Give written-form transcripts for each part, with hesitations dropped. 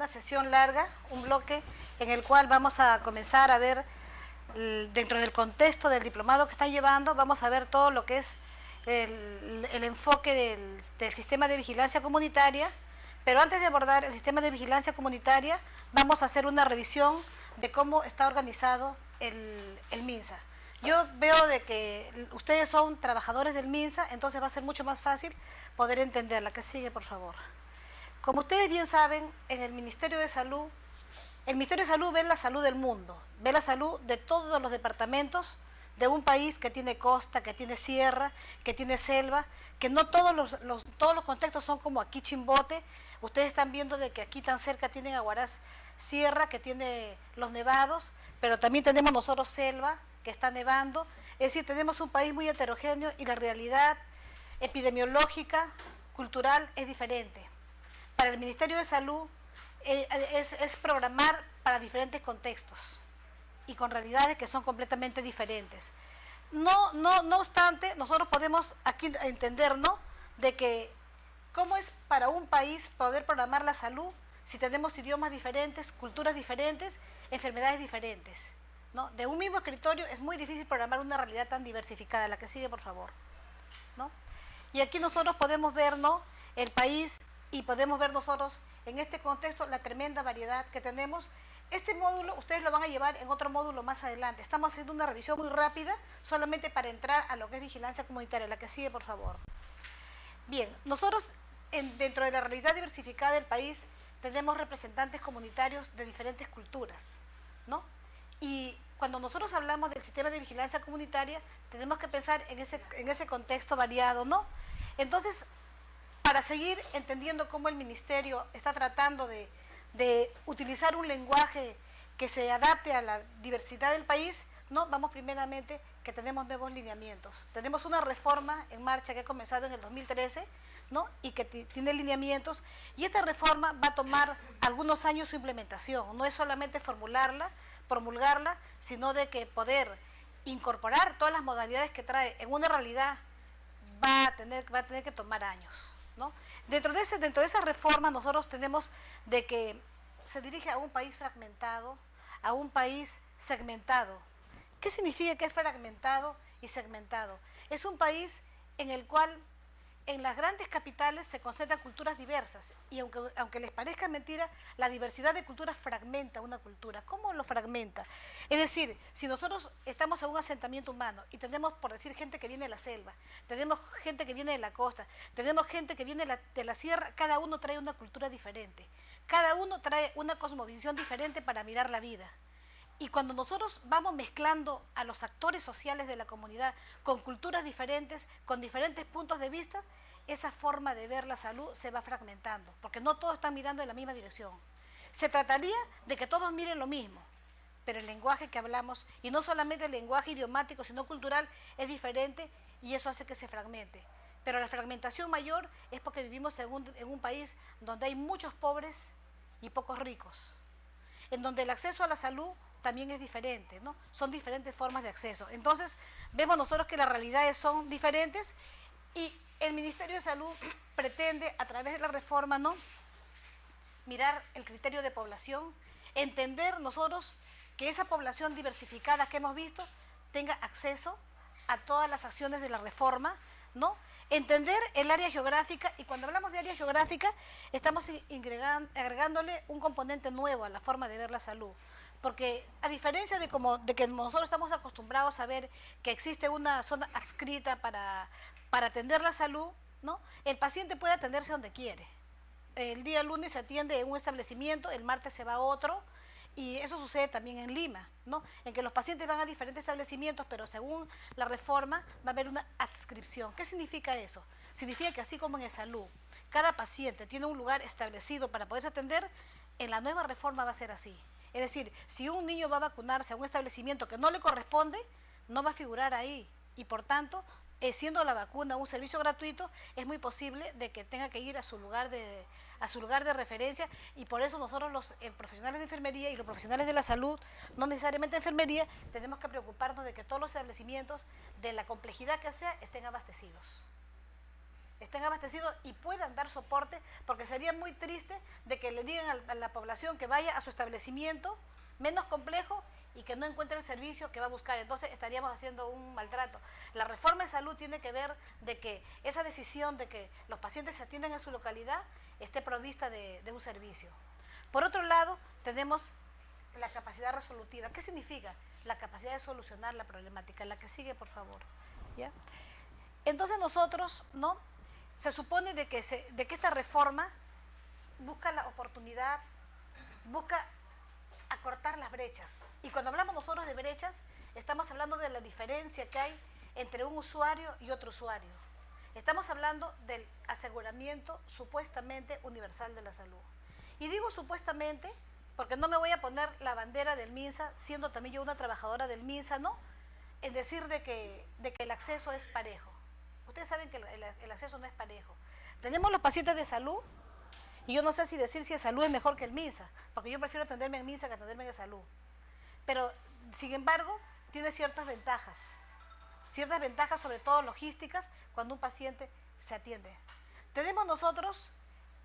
una sesión larga, un bloque en el cual vamos a comenzar a ver, dentro del contexto del diplomado que están llevando, vamos a ver todo lo que es el enfoque del sistema de vigilancia comunitaria, pero antes de abordar el sistema de vigilancia comunitaria, vamos a hacer una revisión de cómo está organizado el MINSA. Yo veo de que ustedes son trabajadores del MINSA, entonces va a ser mucho más fácil poder entenderla. Que sigue, por favor. Como ustedes bien saben, en el Ministerio de Salud ve la salud del mundo, ve la salud de todos los departamentos de un país que tiene costa, que tiene sierra, que tiene selva, que no todos los contextos son como aquí Chimbote. Ustedes están viendo de que aquí tan cerca tienen Aguaraz sierra, que tiene los nevados, pero también tenemos nosotros selva, que está nevando. Es decir, tenemos un país muy heterogéneo y la realidad epidemiológica, cultural es diferente. Para el Ministerio de Salud es programar para diferentes contextos y con realidades que son completamente diferentes. No obstante, nosotros podemos aquí entender, ¿no?, de que cómo es para un país poder programar la salud si tenemos idiomas diferentes, culturas diferentes, enfermedades diferentes, ¿no? De un mismo escritorio es muy difícil programar una realidad tan diversificada. La que sigue, por favor, ¿no? Y aquí nosotros podemos ver, ¿no?, el país, y podemos ver nosotros en este contexto la tremenda variedad que tenemos. Este módulo ustedes lo van a llevar en otro módulo más adelante. Estamos haciendo una revisión muy rápida solamente para entrar a lo que es vigilancia comunitaria. La que sigue, por favor. Bien, nosotros dentro de la realidad diversificada del país tenemos representantes comunitarios de diferentes culturas, ¿no? Y cuando nosotros hablamos del sistema de vigilancia comunitaria tenemos que pensar en ese contexto variado, ¿no? Entonces, para seguir entendiendo cómo el Ministerio está tratando de utilizar un lenguaje que se adapte a la diversidad del país, ¿no?, vamos primeramente que tenemos nuevos lineamientos. Tenemos una reforma en marcha que ha comenzado en el 2013, ¿no?, y que tiene lineamientos, y esta reforma va a tomar algunos años su implementación. No es solamente promulgarla, sino de que poder incorporar todas las modalidades que trae en una realidad va a tener que tomar años, ¿no? Dentro de esa reforma nosotros tenemos de que se dirige a un país fragmentado, a un país segmentado. ¿Qué significa que es fragmentado y segmentado? Es un país en el cual en las grandes capitales se concentran culturas diversas y aunque les parezca mentira, la diversidad de culturas fragmenta una cultura. ¿Cómo lo fragmenta? Es decir, si nosotros estamos en un asentamiento humano y tenemos, por decir, gente que viene de la selva, tenemos gente que viene de la costa, tenemos gente que viene de la sierra, cada uno trae una cultura diferente, cada uno trae una cosmovisión diferente para mirar la vida. Y cuando nosotros vamos mezclando a los actores sociales de la comunidad con culturas diferentes, con diferentes puntos de vista, esa forma de ver la salud se va fragmentando, porque no todos están mirando en la misma dirección. Se trataría de que todos miren lo mismo, pero el lenguaje que hablamos, y no solamente el lenguaje idiomático, sino cultural, es diferente y eso hace que se fragmente. Pero la fragmentación mayor es porque vivimos en un país donde hay muchos pobres y pocos ricos, en donde el acceso a la salud también es diferente, ¿no? Son diferentes formas de acceso. Entonces, vemos nosotros que las realidades son diferentes y el Ministerio de Salud pretende, a través de la reforma, ¿no?, mirar el criterio de población, entender nosotros que esa población diversificada que hemos visto tenga acceso a todas las acciones de la reforma, ¿no? Entender el área geográfica, y cuando hablamos de área geográfica estamos agregándole un componente nuevo a la forma de ver la salud, porque a diferencia de que nosotros estamos acostumbrados a ver que existe una zona adscrita para atender la salud, ¿no?, el paciente puede atenderse donde quiere. El día lunes se atiende en un establecimiento, el martes se va a otro, y eso sucede también en Lima, ¿no?, en que los pacientes van a diferentes establecimientos, pero según la reforma va a haber una adscripción. ¿Qué significa eso? Significa que así como en salud, cada paciente tiene un lugar establecido para poderse atender, en la nueva reforma va a ser así. Es decir, si un niño va a vacunarse a un establecimiento que no le corresponde, no va a figurar ahí, y por tanto, siendo la vacuna un servicio gratuito, es muy posible de que tenga que ir a su lugar de referencia, y por eso nosotros los profesionales de enfermería y los profesionales de la salud, no necesariamente enfermería, tenemos que preocuparnos de que todos los establecimientos, de la complejidad que sea, estén abastecidos. estén abastecidos y puedan dar soporte, porque sería muy triste de que le digan a la población que vaya a su establecimiento menos complejo y que no encuentre el servicio que va a buscar. Entonces estaríamos haciendo un maltrato. La reforma de salud tiene que ver de que esa decisión de que los pacientes se atiendan en su localidad esté provista de un servicio. Por otro lado, tenemos la capacidad resolutiva. ¿Qué significa? La capacidad de solucionar la problemática. La que sigue, por favor. ¿Ya? Entonces nosotros, ¿no? Se supone de que esta reforma busca la oportunidad, busca acortar las brechas. Y cuando hablamos nosotros de brechas, estamos hablando de la diferencia que hay entre un usuario y otro usuario. Estamos hablando del aseguramiento supuestamente universal de la salud. Y digo supuestamente porque no me voy a poner la bandera del MINSA, siendo también yo una trabajadora del MINSA, ¿no? En decir de que el acceso es parejo. Ustedes saben que el acceso no es parejo. Tenemos los pacientes de salud, y yo no sé si decir si el salud es mejor que el MINSA, porque yo prefiero atenderme en MINSA que atenderme en salud. Pero, sin embargo, tiene ciertas ventajas sobre todo logísticas, cuando un paciente se atiende. Tenemos nosotros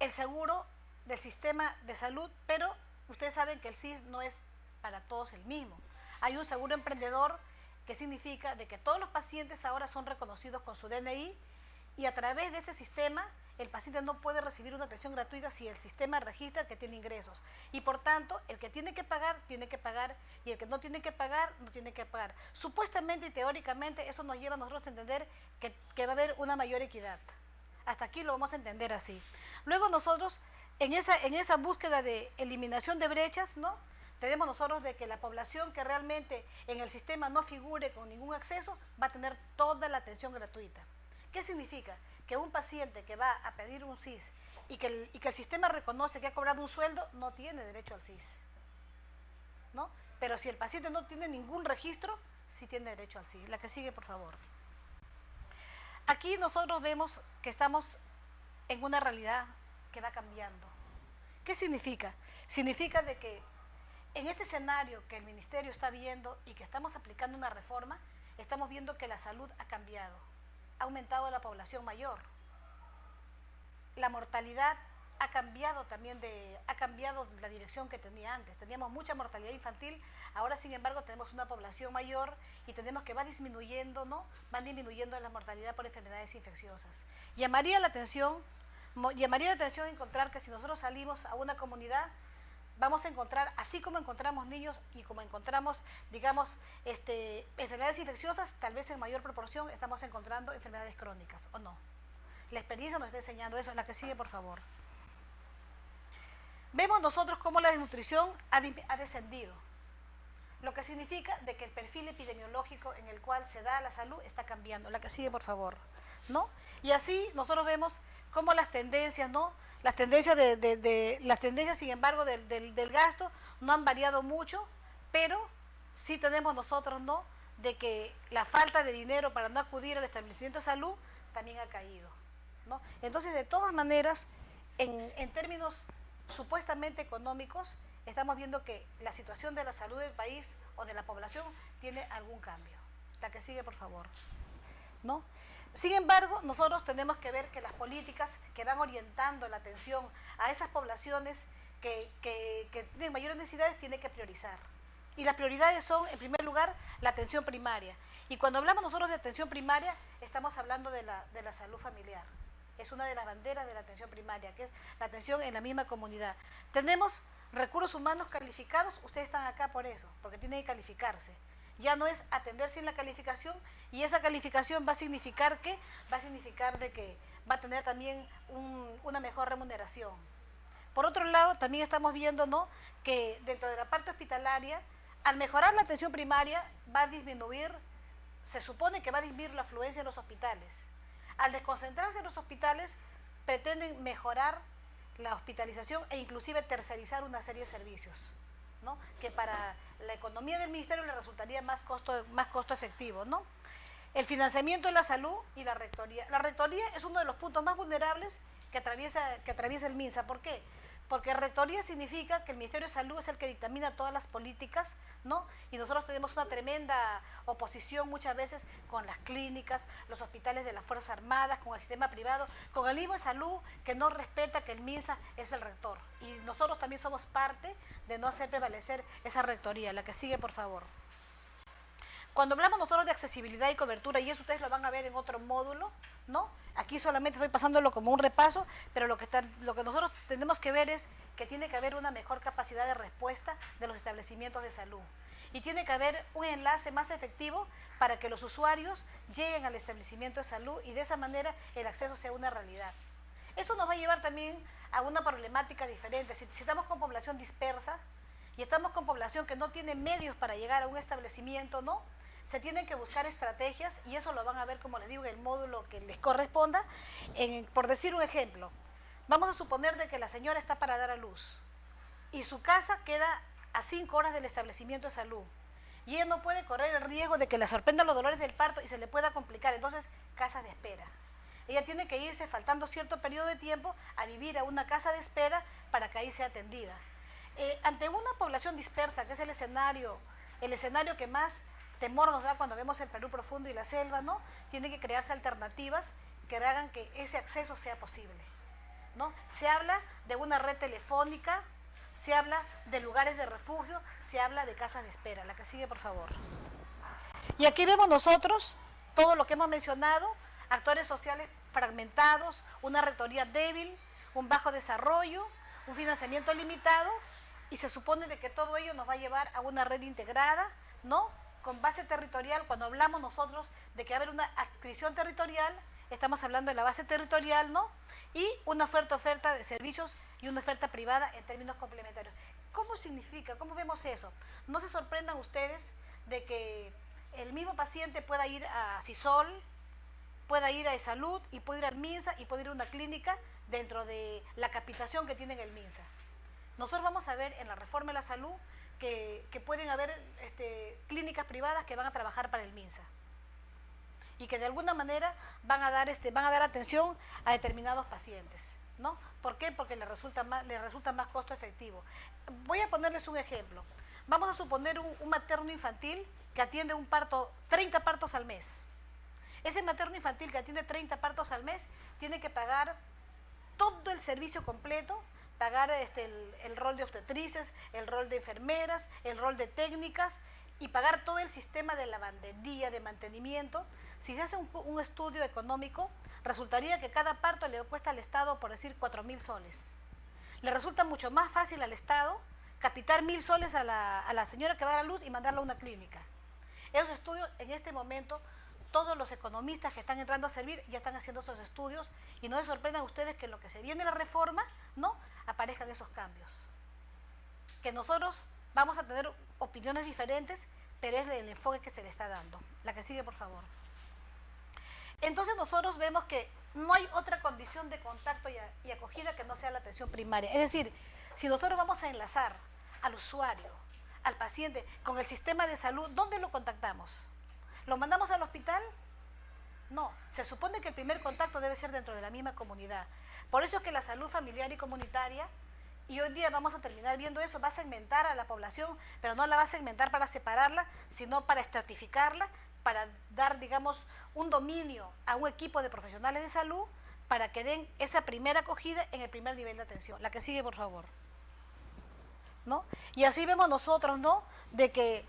el seguro del sistema de salud, pero ustedes saben que el SIS no es para todos el mismo. Hay un seguro emprendedor que significa de que todos los pacientes ahora son reconocidos con su DNI y a través de este sistema el paciente no puede recibir una atención gratuita si el sistema registra que tiene ingresos. Y por tanto, el que tiene que pagar y el que no tiene que pagar, no tiene que pagar. Supuestamente y teóricamente eso nos lleva a nosotros a entender que va a haber una mayor equidad. Hasta aquí lo vamos a entender así. Luego nosotros, en esa búsqueda de eliminación de brechas, ¿no? Tenemos nosotros de que la población que realmente en el sistema no figure con ningún acceso va a tener toda la atención gratuita. ¿Qué significa? Que un paciente que va a pedir un SIS y que el sistema reconoce que ha cobrado un sueldo, no tiene derecho al SIS, ¿no? Pero si el paciente no tiene ningún registro, sí tiene derecho al SIS. La que sigue, por favor. Aquí nosotros vemos que estamos en una realidad que va cambiando. ¿Qué significa? Significa de que en este escenario que el Ministerio está viendo y que estamos aplicando una reforma, estamos viendo que la salud ha cambiado, ha aumentado la población mayor. La mortalidad ha cambiado también, ha cambiado la dirección que tenía antes. Teníamos mucha mortalidad infantil, ahora sin embargo tenemos una población mayor y tenemos que va disminuyendo, ¿no? Van disminuyendo la mortalidad por enfermedades infecciosas. Llamaría la atención encontrar que si nosotros salimos a una comunidad, vamos a encontrar, así como encontramos niños y como encontramos, digamos, enfermedades infecciosas, tal vez en mayor proporción estamos encontrando enfermedades crónicas, ¿o no? La experiencia nos está enseñando eso. La que sigue, por favor. Vemos nosotros cómo la desnutrición ha descendido, lo que significa de que el perfil epidemiológico en el cual se da la salud está cambiando. La que sigue, por favor, ¿no? Y así nosotros vemos cómo las tendencias, ¿no? Las tendencias, sin embargo, del gasto no han variado mucho, pero sí tenemos nosotros, ¿no? De que la falta de dinero para no acudir al establecimiento de salud también ha caído, ¿no? Entonces, de todas maneras, en términos supuestamente económicos, estamos viendo que la situación de la salud del país o de la población tiene algún cambio. La que sigue, por favor, ¿no? Sin embargo, nosotros tenemos que ver que las políticas que van orientando la atención a esas poblaciones que tienen mayores necesidades tienen que priorizar. Y las prioridades son, en primer lugar, la atención primaria. Y cuando hablamos nosotros de atención primaria, estamos hablando de la salud familiar. Es una de las banderas de la atención primaria, que es la atención en la misma comunidad. Tenemos recursos humanos calificados, ustedes están acá por eso, porque tienen que calificarse. Ya no es atender sin la calificación, y esa calificación va a significar ¿qué? Va a significar de que va a tener también una mejor remuneración. Por otro lado, también estamos viendo, ¿no?, que dentro de la parte hospitalaria, al mejorar la atención primaria, va a disminuir, se supone que va a disminuir la afluencia en los hospitales. Al desconcentrarse en los hospitales, pretenden mejorar la hospitalización e inclusive tercerizar una serie de servicios, ¿no?, que para la economía del ministerio le resultaría más costo efectivo, ¿no? El financiamiento de la salud y la rectoría. La rectoría es uno de los puntos más vulnerables que atraviesa el MINSA. ¿Por qué? Porque rectoría significa que el Ministerio de Salud es el que dictamina todas las políticas, ¿no? Y nosotros tenemos una tremenda oposición muchas veces con las clínicas, los hospitales de las Fuerzas Armadas, con el sistema privado, con el mismo de salud que no respeta que el MINSA es el rector. Y nosotros también somos parte de no hacer prevalecer esa rectoría. La que sigue, por favor. Cuando hablamos nosotros de accesibilidad y cobertura, y eso ustedes lo van a ver en otro módulo, ¿no? Aquí solamente estoy pasándolo como un repaso, pero lo que nosotros tenemos que ver es que tiene que haber una mejor capacidad de respuesta de los establecimientos de salud. Y tiene que haber un enlace más efectivo para que los usuarios lleguen al establecimiento de salud y de esa manera el acceso sea una realidad. Eso nos va a llevar también a una problemática diferente. Si estamos con población dispersa y estamos con población que no tiene medios para llegar a un establecimiento, ¿no? Se tienen que buscar estrategias y eso lo van a ver, como les digo, en el módulo que les corresponda. Por decir un ejemplo, vamos a suponer de que la señora está para dar a luz y su casa queda a 5 horas del establecimiento de salud y ella no puede correr el riesgo de que le sorprendan los dolores del parto y se le pueda complicar, entonces casas de espera. Ella tiene que irse faltando cierto periodo de tiempo a vivir a una casa de espera para que ahí sea atendida. Ante una población dispersa, que es el escenario que más temor nos da cuando vemos el Perú profundo y la selva, ¿no? Tienen que crearse alternativas que hagan que ese acceso sea posible, ¿no? Se habla de una red telefónica, se habla de lugares de refugio, se habla de casas de espera. La que sigue, por favor. Y aquí vemos nosotros todo lo que hemos mencionado, actores sociales fragmentados, una rectoría débil, un bajo desarrollo, un financiamiento limitado, y se supone de que todo ello nos va a llevar a una red integrada, ¿no? Con base territorial. Cuando hablamos nosotros de que va a haber una adscripción territorial, estamos hablando de la base territorial, ¿no? Y una oferta de servicios y una oferta privada en términos complementarios. ¿Cómo significa? ¿Cómo vemos eso? No se sorprendan ustedes de que el mismo paciente pueda ir a CISOL, pueda ir a Salud y pueda ir al MINSA y pueda ir a una clínica dentro de la capitación que tiene el MINSA. Nosotros vamos a ver en la reforma de la salud que pueden haber clínicas privadas que van a trabajar para el MINSA y que de alguna manera van a dar atención a determinados pacientes, ¿no? ¿Por qué? Porque les resulta más costo efectivo. Voy a ponerles un ejemplo. Vamos a suponer un materno infantil que atiende 30 partos al mes. Ese materno infantil que atiende 30 partos al mes tiene que pagar todo el servicio completo, pagar el rol de obstetrices, el rol de enfermeras, el rol de técnicas y pagar todo el sistema de lavandería, de mantenimiento. Si se hace un estudio económico, resultaría que cada parto le cuesta al Estado, por decir, 4.000 soles. Le resulta mucho más fácil al Estado capitar 1.000 soles a la señora que va a dar a luz y mandarla a una clínica. Esos estudios en este momento, todos los economistas que están entrando a servir ya están haciendo esos estudios y no se sorprendan ustedes que en lo que se viene la reforma, ¿no?, aparezcan esos cambios. Que nosotros vamos a tener opiniones diferentes, pero es el enfoque que se le está dando. La que sigue, por favor. Entonces nosotros vemos que no hay otra condición de contacto y acogida que no sea la atención primaria. Es decir, si nosotros vamos a enlazar al usuario, al paciente, con el sistema de salud, ¿dónde lo contactamos? ¿Lo mandamos al hospital? No, se supone que el primer contacto debe ser dentro de la misma comunidad. Por eso es que la salud familiar y comunitaria, y hoy día vamos a terminar viendo eso, va a segmentar a la población, pero no la va a segmentar para separarla, sino para estratificarla, para dar, digamos, un dominio a un equipo de profesionales de salud para que den esa primera acogida en el primer nivel de atención. La que sigue, por favor. ¿No? Y así vemos nosotros, ¿no?, de que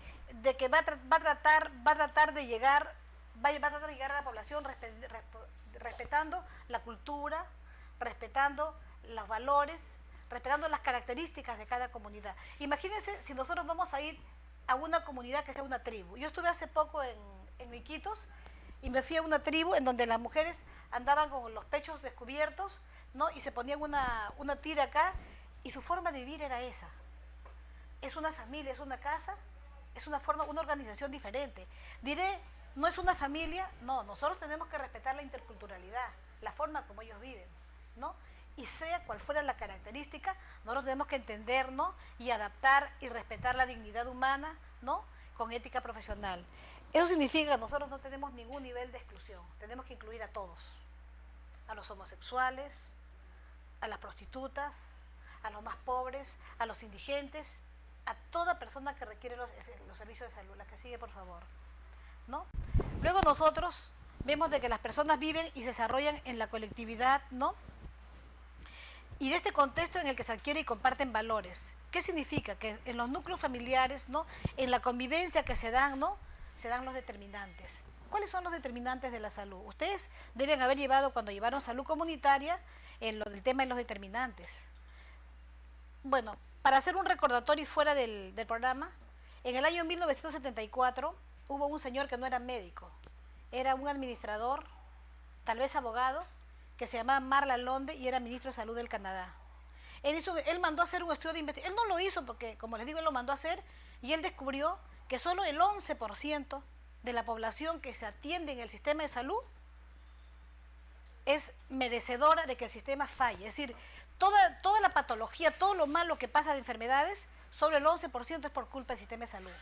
va a tratar de llegar a la población respetando la cultura, respetando los valores, respetando las características de cada comunidad. Imagínense si nosotros vamos a ir a una comunidad que sea una tribu. Yo estuve hace poco en Iquitos y me fui a una tribu en donde las mujeres andaban con los pechos descubiertos, ¿no?, y se ponían una tira acá, y su forma de vivir era esa. Es una familia, es una casa, es una forma, una organización diferente. Diré, no es una familia, no, nosotros tenemos que respetar la interculturalidad, la forma como ellos viven, ¿no? Y sea cual fuera la característica, nosotros tenemos que entendernos y adaptar y respetar la dignidad humana, ¿no?, con ética profesional. Eso significa que nosotros no tenemos ningún nivel de exclusión, tenemos que incluir a todos, a los homosexuales, a las prostitutas, a los más pobres, a los indigentes, a toda persona que requiere los servicios de salud. La que sigue, por favor, ¿no? Luego nosotros vemos de que las personas viven y se desarrollan en la colectividad, ¿no? Y de este contexto en el que se adquiere y comparten valores. ¿Qué significa? Que en los núcleos familiares, ¿no? En la convivencia que se dan, ¿no? Se dan los determinantes. ¿Cuáles son los determinantes de la salud? Ustedes deben haber llevado, cuando llevaron salud comunitaria, el tema de los determinantes. Bueno, para hacer un recordatorio fuera del programa, en el año 1974 hubo un señor que no era médico, era un administrador, tal vez abogado, que se llamaba Marla Londe y era ministro de Salud del Canadá. Él mandó a hacer un estudio de investigación. Él no lo hizo porque, como les digo, él lo mandó a hacer y él descubrió que solo el 11% de la población que se atiende en el sistema de salud es merecedora de que el sistema falle. Es decir, toda la patología, todo lo malo que pasa de enfermedades, solo el 11% es por culpa del sistema de salud.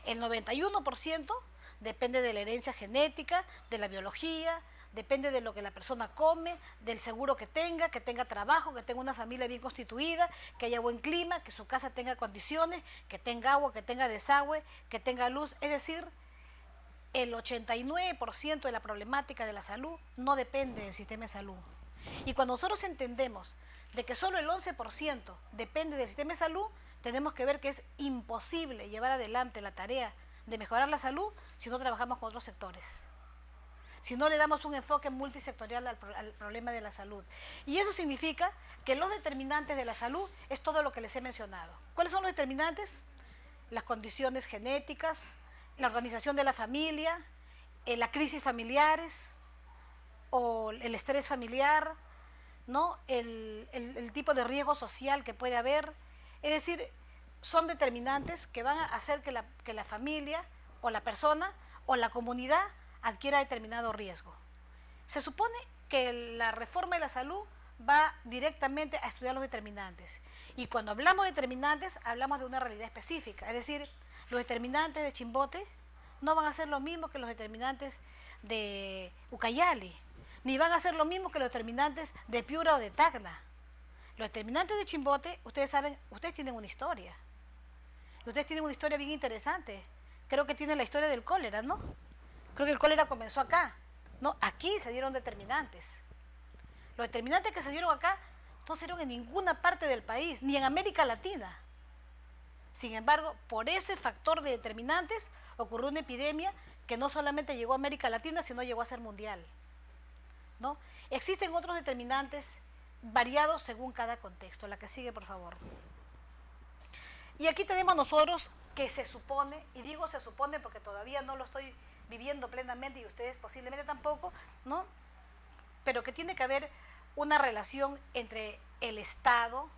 El 91% depende de la herencia genética, de la biología, depende de lo que la persona come, del seguro que tenga trabajo, que tenga una familia bien constituida, que haya buen clima, que su casa tenga condiciones, que tenga agua, que tenga desagüe, que tenga luz. Es decir, el 89% de la problemática de la salud no depende del sistema de salud. Y cuando nosotros entendemos de que solo el 11% depende del sistema de salud, tenemos que ver que es imposible llevar adelante la tarea de mejorar la salud si no trabajamos con otros sectores, si no le damos un enfoque multisectorial al problema de la salud. Y eso significa que los determinantes de la salud es todo lo que les he mencionado. ¿Cuáles son los determinantes? Las condiciones genéticas, la organización de la familia, las crisis familiares o el estrés familiar, ¿no? El tipo de riesgo social que puede haber. Es decir, son determinantes que van a hacer que la familia o la persona o la comunidad adquiera determinado riesgo. Se supone que la reforma de la salud va directamente a estudiar los determinantes. Y cuando hablamos de determinantes, hablamos de una realidad específica. Es decir, los determinantes de Chimbote no van a ser lo mismo que los determinantes de Ucayali, ni van a ser lo mismo que los determinantes de Piura o de Tacna. Los determinantes de Chimbote, ustedes saben, ustedes tienen una historia. Ustedes tienen una historia bien interesante. Creo que tienen la historia del cólera, ¿no? Creo que el cólera comenzó acá, ¿no? Aquí se dieron determinantes. Los determinantes que se dieron acá no se dieron en ninguna parte del país, ni en América Latina. Sin embargo, por ese factor de determinantes ocurrió una epidemia que no solamente llegó a América Latina, sino llegó a ser mundial, ¿no? Existen otros determinantes variados según cada contexto. La que sigue, por favor. Y aquí tenemos nosotros que se supone, y digo se supone porque todavía no lo estoy viviendo plenamente y ustedes posiblemente tampoco, ¿no? Pero que tiene que haber una relación entre el Estado,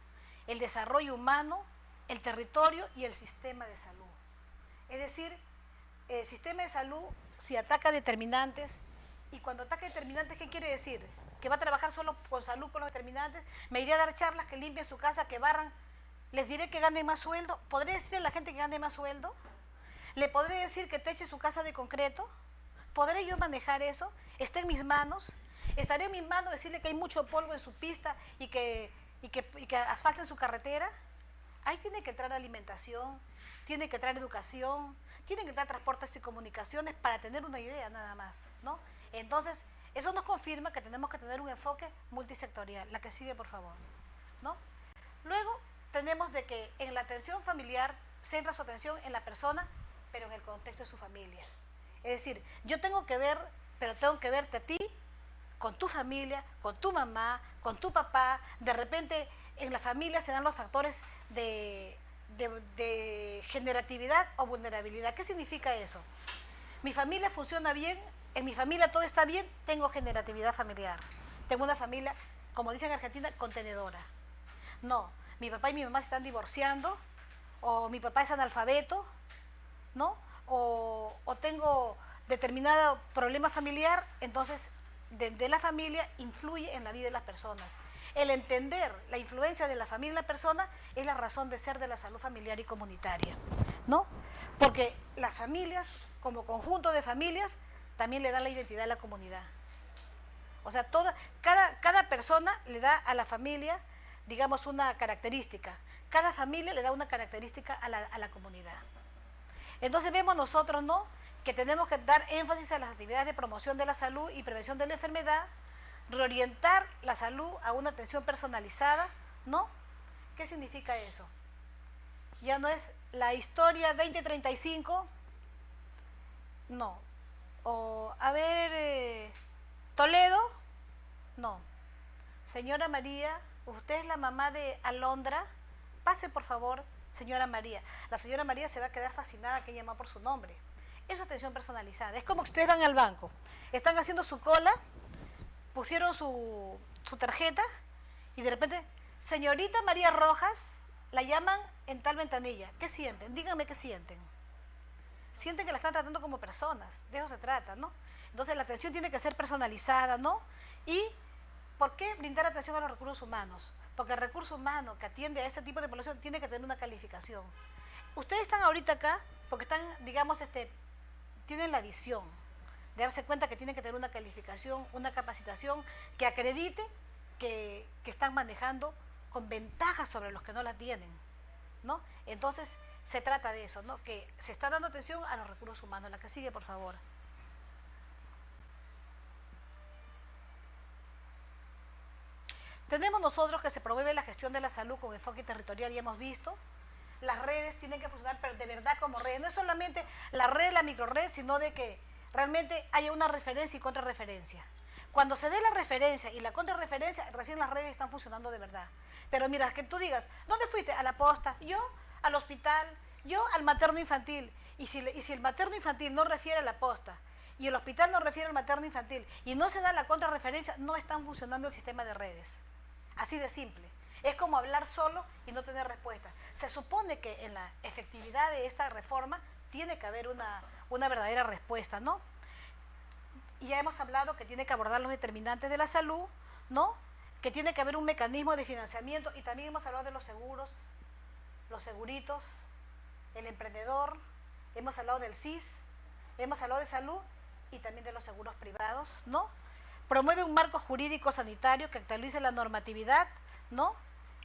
el desarrollo humano, el territorio y el sistema de salud. Es decir, el sistema de salud, si ataca determinantes, y cuando ataca determinantes, ¿qué quiere decir? ¿Que va a trabajar solo con salud, con los determinantes? ¿Me iré a dar charlas, que limpien su casa, que barran? ¿Les diré que gane más sueldo? ¿Podré decirle a la gente que gane más sueldo? ¿Le podré decir que teche su casa de concreto? ¿Podré yo manejar eso? ¿Está en mis manos? ¿Estaré en mis manos decirle que hay mucho polvo en su pista y que asfalten su carretera? Ahí tiene que entrar alimentación, tiene que entrar educación, tiene que entrar transportes y comunicaciones para tener una idea nada más, ¿no? Entonces, eso nos confirma que tenemos que tener un enfoque multisectorial. La que sigue, por favor, ¿no? Luego, tenemos de que en la atención familiar centra su atención en la persona, pero en el contexto de su familia. Es decir, yo tengo que ver, pero tengo que verte a ti, con tu familia, con tu mamá, con tu papá. De repente en la familia se dan los factores de generatividad o vulnerabilidad. ¿Qué significa eso? Mi familia funciona bien, en mi familia todo está bien, tengo generatividad familiar. Tengo una familia, como dicen en Argentina, contenedora. No, mi papá y mi mamá se están divorciando, o mi papá es analfabeto, ¿no? O tengo determinado problema familiar, entonces de la familia influye en la vida de las personas. El entender la influencia de la familia en la persona es la razón de ser de la salud familiar y comunitaria, ¿no? Porque las familias, como conjunto de familias, también le dan la identidad a la comunidad. O sea, cada persona le da a la familia digamos, una característica. Cada familia le da una característica a la comunidad. Entonces vemos nosotros, ¿no?, que tenemos que dar énfasis a las actividades de promoción de la salud y prevención de la enfermedad, reorientar la salud a una atención personalizada, ¿no? ¿Qué significa eso? Ya no es la historia 2035, no. O, a ver, Toledo, no. Señora María, usted es la mamá de Alondra, pase por favor, señora María. La señora María se va a quedar fascinada que llama por su nombre. Es atención personalizada. Es como que ustedes van al banco, están haciendo su cola, pusieron su tarjeta y de repente, señorita María Rojas, la llaman en tal ventanilla. ¿Qué sienten? Díganme qué sienten. Sienten que la están tratando como personas, de eso se trata, ¿no? Entonces la atención tiene que ser personalizada, ¿no? Y ¿por qué brindar atención a los recursos humanos? Porque el recurso humano que atiende a ese tipo de población tiene que tener una calificación. Ustedes están ahorita acá porque están, digamos, tienen la visión de darse cuenta que tienen que tener una calificación, una capacitación que acredite que están manejando con ventajas sobre los que no la tienen, ¿no? Entonces se trata de eso, ¿no?, que se está dando atención a los recursos humanos. La que sigue, por favor. Tenemos nosotros que se promueve la gestión de la salud con enfoque territorial, ya hemos visto. Las redes tienen que funcionar, pero de verdad como redes. No es solamente la red, la microred, sino de que realmente haya una referencia y contrarreferencia. Cuando se dé la referencia y la contrarreferencia, recién las redes están funcionando de verdad. Pero mira, que tú digas, ¿dónde fuiste? A la posta, yo al hospital, yo al materno infantil. Y si el materno infantil no refiere a la posta y el hospital no refiere al materno infantil y no se da la contrarreferencia, no están funcionando el sistema de redes. Así de simple. Es como hablar solo y no tener respuesta. Se supone que en la efectividad de esta reforma tiene que haber una verdadera respuesta, ¿no? Y ya hemos hablado que tiene que abordar los determinantes de la salud, ¿no?, que tiene que haber un mecanismo de financiamiento, y también hemos hablado de los seguros, los seguritos, el emprendedor, hemos hablado del CIS, hemos hablado de salud y también de los seguros privados, ¿no? Promueve un marco jurídico sanitario que actualice la normatividad, ¿no?,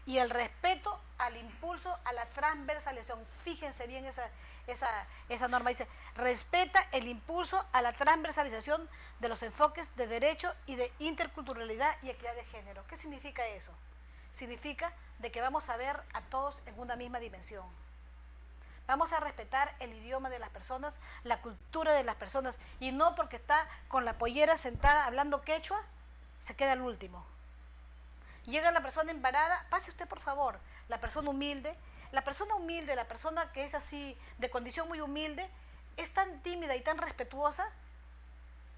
y el respeto al impulso a la transversalización. Fíjense bien esa norma, dice, respeta el impulso a la transversalización de los enfoques de derecho y de interculturalidad y equidad de género. ¿Qué significa eso? Significa de que vamos a ver a todos en una misma dimensión. Vamos a respetar el idioma de las personas, la cultura de las personas, y no porque está con la pollera sentada hablando quechua, se queda el último. Llega la persona embarada, pase usted por favor. La persona humilde, la persona que es así, de condición muy humilde, es tan tímida y tan respetuosa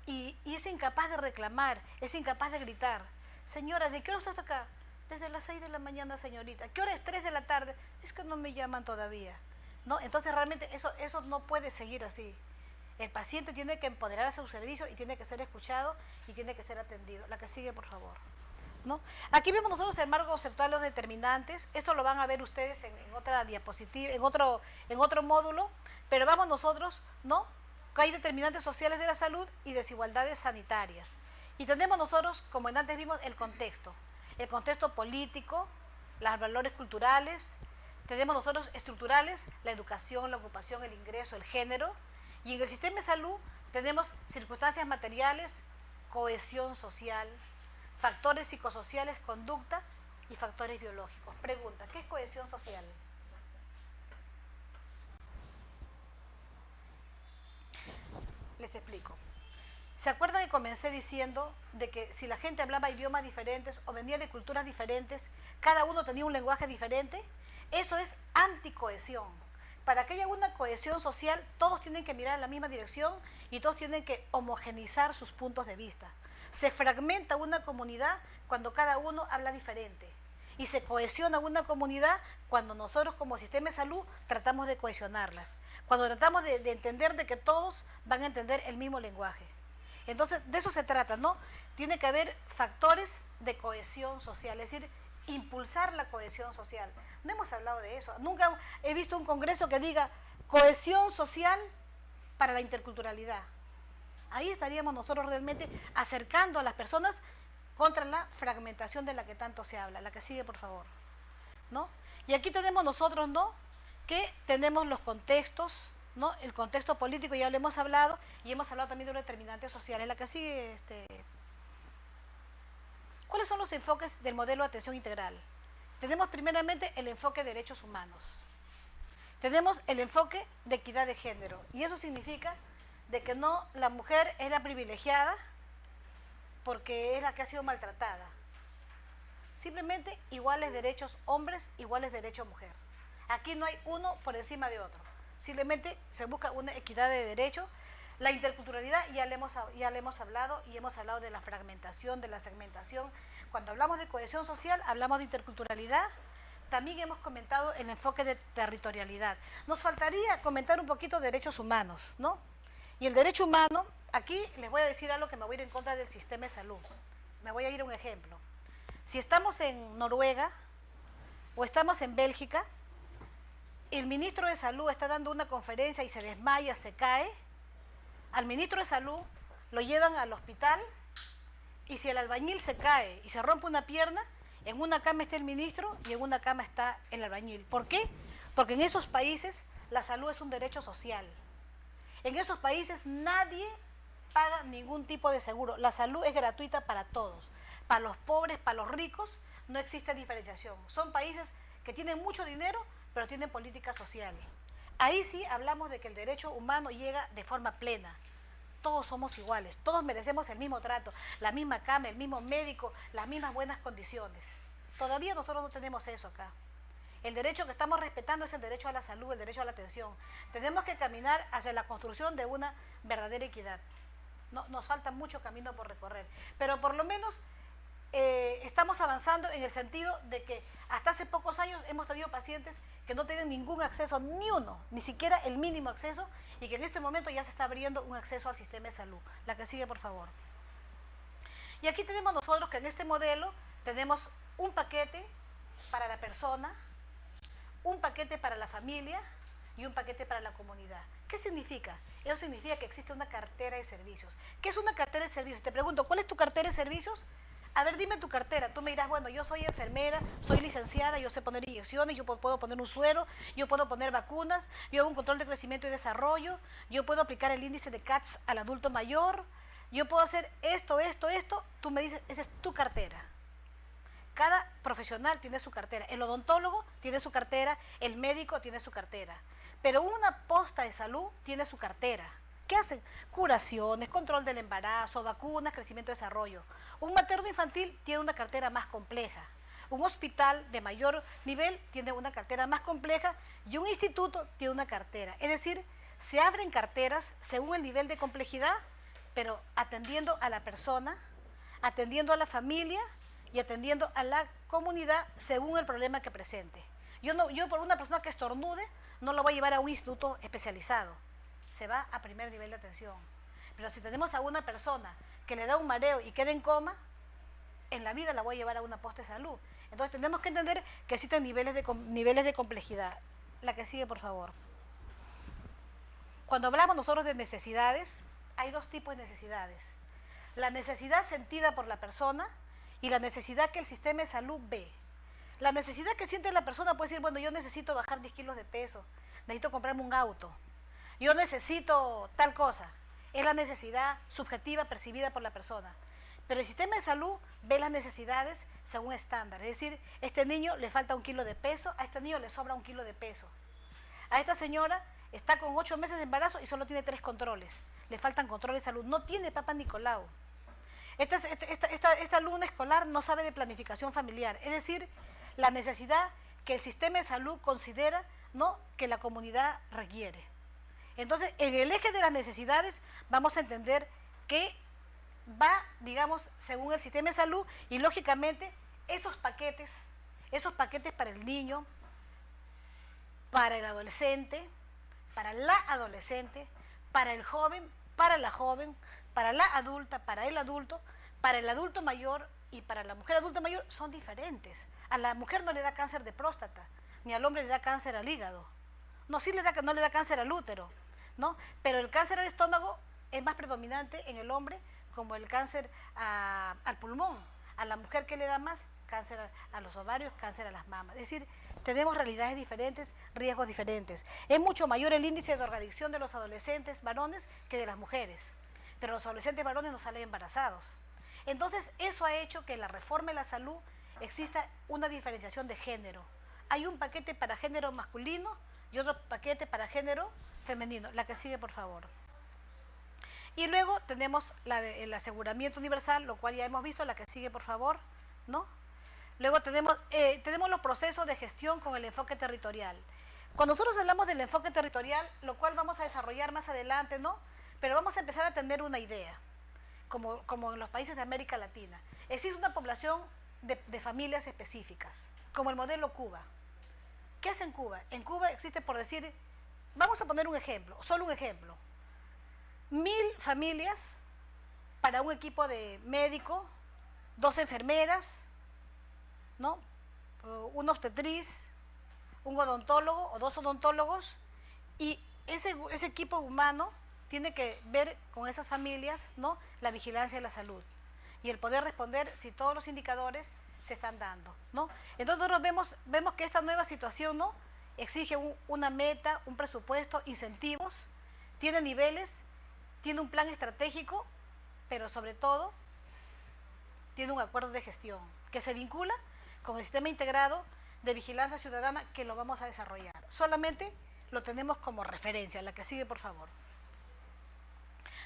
y es incapaz de reclamar, es incapaz de gritar. Señora, ¿de qué hora usted está acá? Desde las 6 de la mañana, señorita. ¿Qué hora es? 3 de la tarde. Es que no me llaman todavía, ¿no? Entonces realmente eso no puede seguir así. El paciente tiene que empoderarse a su servicio y tiene que ser escuchado y tiene que ser atendido. La que sigue, por favor. ¿No? Aquí vemos nosotros el marco conceptual, los determinantes. Esto lo van a ver ustedes en otra diapositiva, en otro módulo, pero vamos nosotros, ¿no?, que hay determinantes sociales de la salud y desigualdades sanitarias. Y tenemos nosotros, como antes vimos, el contexto político, los valores culturales, tenemos nosotros estructurales, la educación, la ocupación, el ingreso, el género, y en el sistema de salud tenemos circunstancias materiales, cohesión social, factores psicosociales, conducta y factores biológicos. Pregunta, ¿qué es cohesión social? Les explico. ¿Se acuerdan que comencé diciendo de que si la gente hablaba idiomas diferentes o venía de culturas diferentes, cada uno tenía un lenguaje diferente? Eso es anticohesión. Para que haya una cohesión social, todos tienen que mirar en la misma dirección y todos tienen que homogeneizar sus puntos de vista. Se fragmenta una comunidad cuando cada uno habla diferente. Y se cohesiona una comunidad cuando nosotros como sistema de salud tratamos de cohesionarlas. Cuando tratamos de entender de que todos van a entender el mismo lenguaje. Entonces, de eso se trata, ¿no? Tiene que haber factores de cohesión social, es decir, impulsar la cohesión social. No hemos hablado de eso. Nunca he visto un congreso que diga cohesión social para la interculturalidad. Ahí estaríamos nosotros realmente acercando a las personas contra la fragmentación de la que tanto se habla. La que sigue, por favor, ¿no? Y aquí tenemos nosotros, ¿no?, que tenemos los contextos, ¿no?, el contexto político, ya lo hemos hablado, y hemos hablado también de los determinantes sociales. La que sigue, ¿cuáles son los enfoques del modelo de atención integral? Tenemos primeramente el enfoque de derechos humanos. Tenemos el enfoque de equidad de género, y eso significa de que no, la mujer es la privilegiada porque es la que ha sido maltratada. Simplemente iguales derechos hombres, iguales derechos mujer. Aquí no hay uno por encima de otro. Simplemente se busca una equidad de derechos. La interculturalidad ya le hemos hablado, y hemos hablado de la fragmentación, de la segmentación. Cuando hablamos de cohesión social, hablamos de interculturalidad. También hemos comentado el enfoque de territorialidad. Nos faltaría comentar un poquito de derechos humanos, ¿no? Y el derecho humano, aquí les voy a decir algo que me voy a ir en contra del sistema de salud. Me voy a ir a un ejemplo. Si estamos en Noruega o estamos en Bélgica, el ministro de Salud está dando una conferencia y se desmaya, se cae, al ministro de Salud lo llevan al hospital, y si el albañil se cae y se rompe una pierna, en una cama está el ministro y en una cama está el albañil. ¿Por qué? Porque en esos países la salud es un derecho social. En esos países nadie paga ningún tipo de seguro. La salud es gratuita para todos. Para los pobres, para los ricos, no existe diferenciación. Son países que tienen mucho dinero, pero tienen política social. Ahí sí hablamos de que el derecho humano llega de forma plena. Todos somos iguales, todos merecemos el mismo trato, la misma cama, el mismo médico, las mismas buenas condiciones. Todavía nosotros no tenemos eso acá. El derecho que estamos respetando es el derecho a la salud, el derecho a la atención. Tenemos que caminar hacia la construcción de una verdadera equidad. No, nos falta mucho camino por recorrer, pero por lo menos estamos avanzando en el sentido de que hasta hace pocos años hemos tenido pacientes que no tienen ningún acceso, ni uno, ni siquiera el mínimo acceso, y que en este momento ya se está abriendo un acceso al sistema de salud. La que sigue, por favor. Y aquí tenemos nosotros que en este modelo tenemos un paquete para la persona, un paquete para la familia y un paquete para la comunidad. ¿Qué significa? Eso significa que existe una cartera de servicios. ¿Qué es una cartera de servicios? Te pregunto, ¿cuál es tu cartera de servicios? A ver, dime tu cartera. Tú me dirás, bueno, yo soy enfermera, soy licenciada, yo sé poner inyecciones, yo puedo poner un suero, yo puedo poner vacunas, yo hago un control de crecimiento y desarrollo, yo puedo aplicar el índice de CATS al adulto mayor, yo puedo hacer esto. Tú me dices, esa es tu cartera. Cada profesional tiene su cartera. El odontólogo tiene su cartera, el médico tiene su cartera. Pero una posta de salud tiene su cartera. ¿Qué hacen? Curaciones, control del embarazo, vacunas, crecimiento y desarrollo. Un materno infantil tiene una cartera más compleja. Un hospital de mayor nivel tiene una cartera más compleja, y un instituto tiene una cartera. Es decir, se abren carteras según el nivel de complejidad, pero atendiendo a la persona, atendiendo a la familia y atendiendo a la comunidad según el problema que presente. Yo por una persona que estornude no la voy a llevar a un instituto especializado. Se va a primer nivel de atención. Pero si tenemos a una persona que le da un mareo y queda en coma, en la vida la voy a llevar a una posta de salud. Entonces tenemos que entender que existen niveles de complejidad. La que sigue, por favor. Cuando hablamos nosotros de necesidades, hay dos tipos de necesidades. La necesidad sentida por la persona y la necesidad que el sistema de salud ve. La necesidad que siente la persona puede decir, bueno, yo necesito bajar 10 kilos de peso, necesito comprarme un auto, yo necesito tal cosa. Es la necesidad subjetiva percibida por la persona. Pero el sistema de salud ve las necesidades según estándar. Es decir, a este niño le falta 1 kilo de peso, a este niño le sobra 1 kilo de peso. A esta señora está con 8 meses de embarazo y solo tiene 3 controles. Le faltan controles de salud. No tiene Papa Nicolau. Esta alumna escolar no sabe de planificación familiar. Es decir, la necesidad que el sistema de salud considera, ¿no?, que la comunidad requiere. Entonces, en el eje de las necesidades vamos a entender que va, digamos, según el sistema de salud, y lógicamente esos paquetes para el niño, para el adolescente, para la adolescente, para el joven, para la joven, para la adulta, para el adulto mayor y para la mujer adulta mayor son diferentes. A la mujer no le da cáncer de próstata, ni al hombre le da cáncer al hígado. No, no le da cáncer al útero, ¿no? Pero el cáncer al estómago es más predominante en el hombre, como el cáncer al pulmón. A la mujer, ¿qué le da más? Cáncer a los ovarios, cáncer a las mamas. Es decir, tenemos realidades diferentes, riesgos diferentes. Es mucho mayor el índice de drogadicción de los adolescentes varones que de las mujeres, pero los adolescentes varones no salen embarazados. Entonces, eso ha hecho que en la reforma de la salud exista una diferenciación de género. Hay un paquete para género masculino y otro paquete para género femenino. La que sigue, por favor. Y luego tenemos el aseguramiento universal, lo cual ya hemos visto. La que sigue, por favor, ¿no? Luego tenemos los procesos de gestión con el enfoque territorial. Cuando nosotros hablamos del enfoque territorial, lo cual vamos a desarrollar más adelante, ¿no? Pero vamos a empezar a tener una idea, como en los países de América Latina. Existe una población de familias específicas, como el modelo Cuba. ¿Qué hace en Cuba? En Cuba existe, por decir, vamos a poner un ejemplo, solo un ejemplo. 1000 familias para un equipo de médico, 2 enfermeras, ¿no? Una obstetriz, un odontólogo o 2 odontólogos, y ese equipo humano tiene que ver con esas familias, ¿no?, la vigilancia de la salud y el poder responder si todos los indicadores se están dando, ¿no? Entonces nosotros vemos que esta nueva situación, ¿no?, exige una meta, un presupuesto, incentivos, tiene niveles, tiene un plan estratégico, pero sobre todo tiene un acuerdo de gestión que se vincula con el sistema integrado de vigilancia ciudadana, que lo vamos a desarrollar. Solamente lo tenemos como referencia. La que sigue, por favor.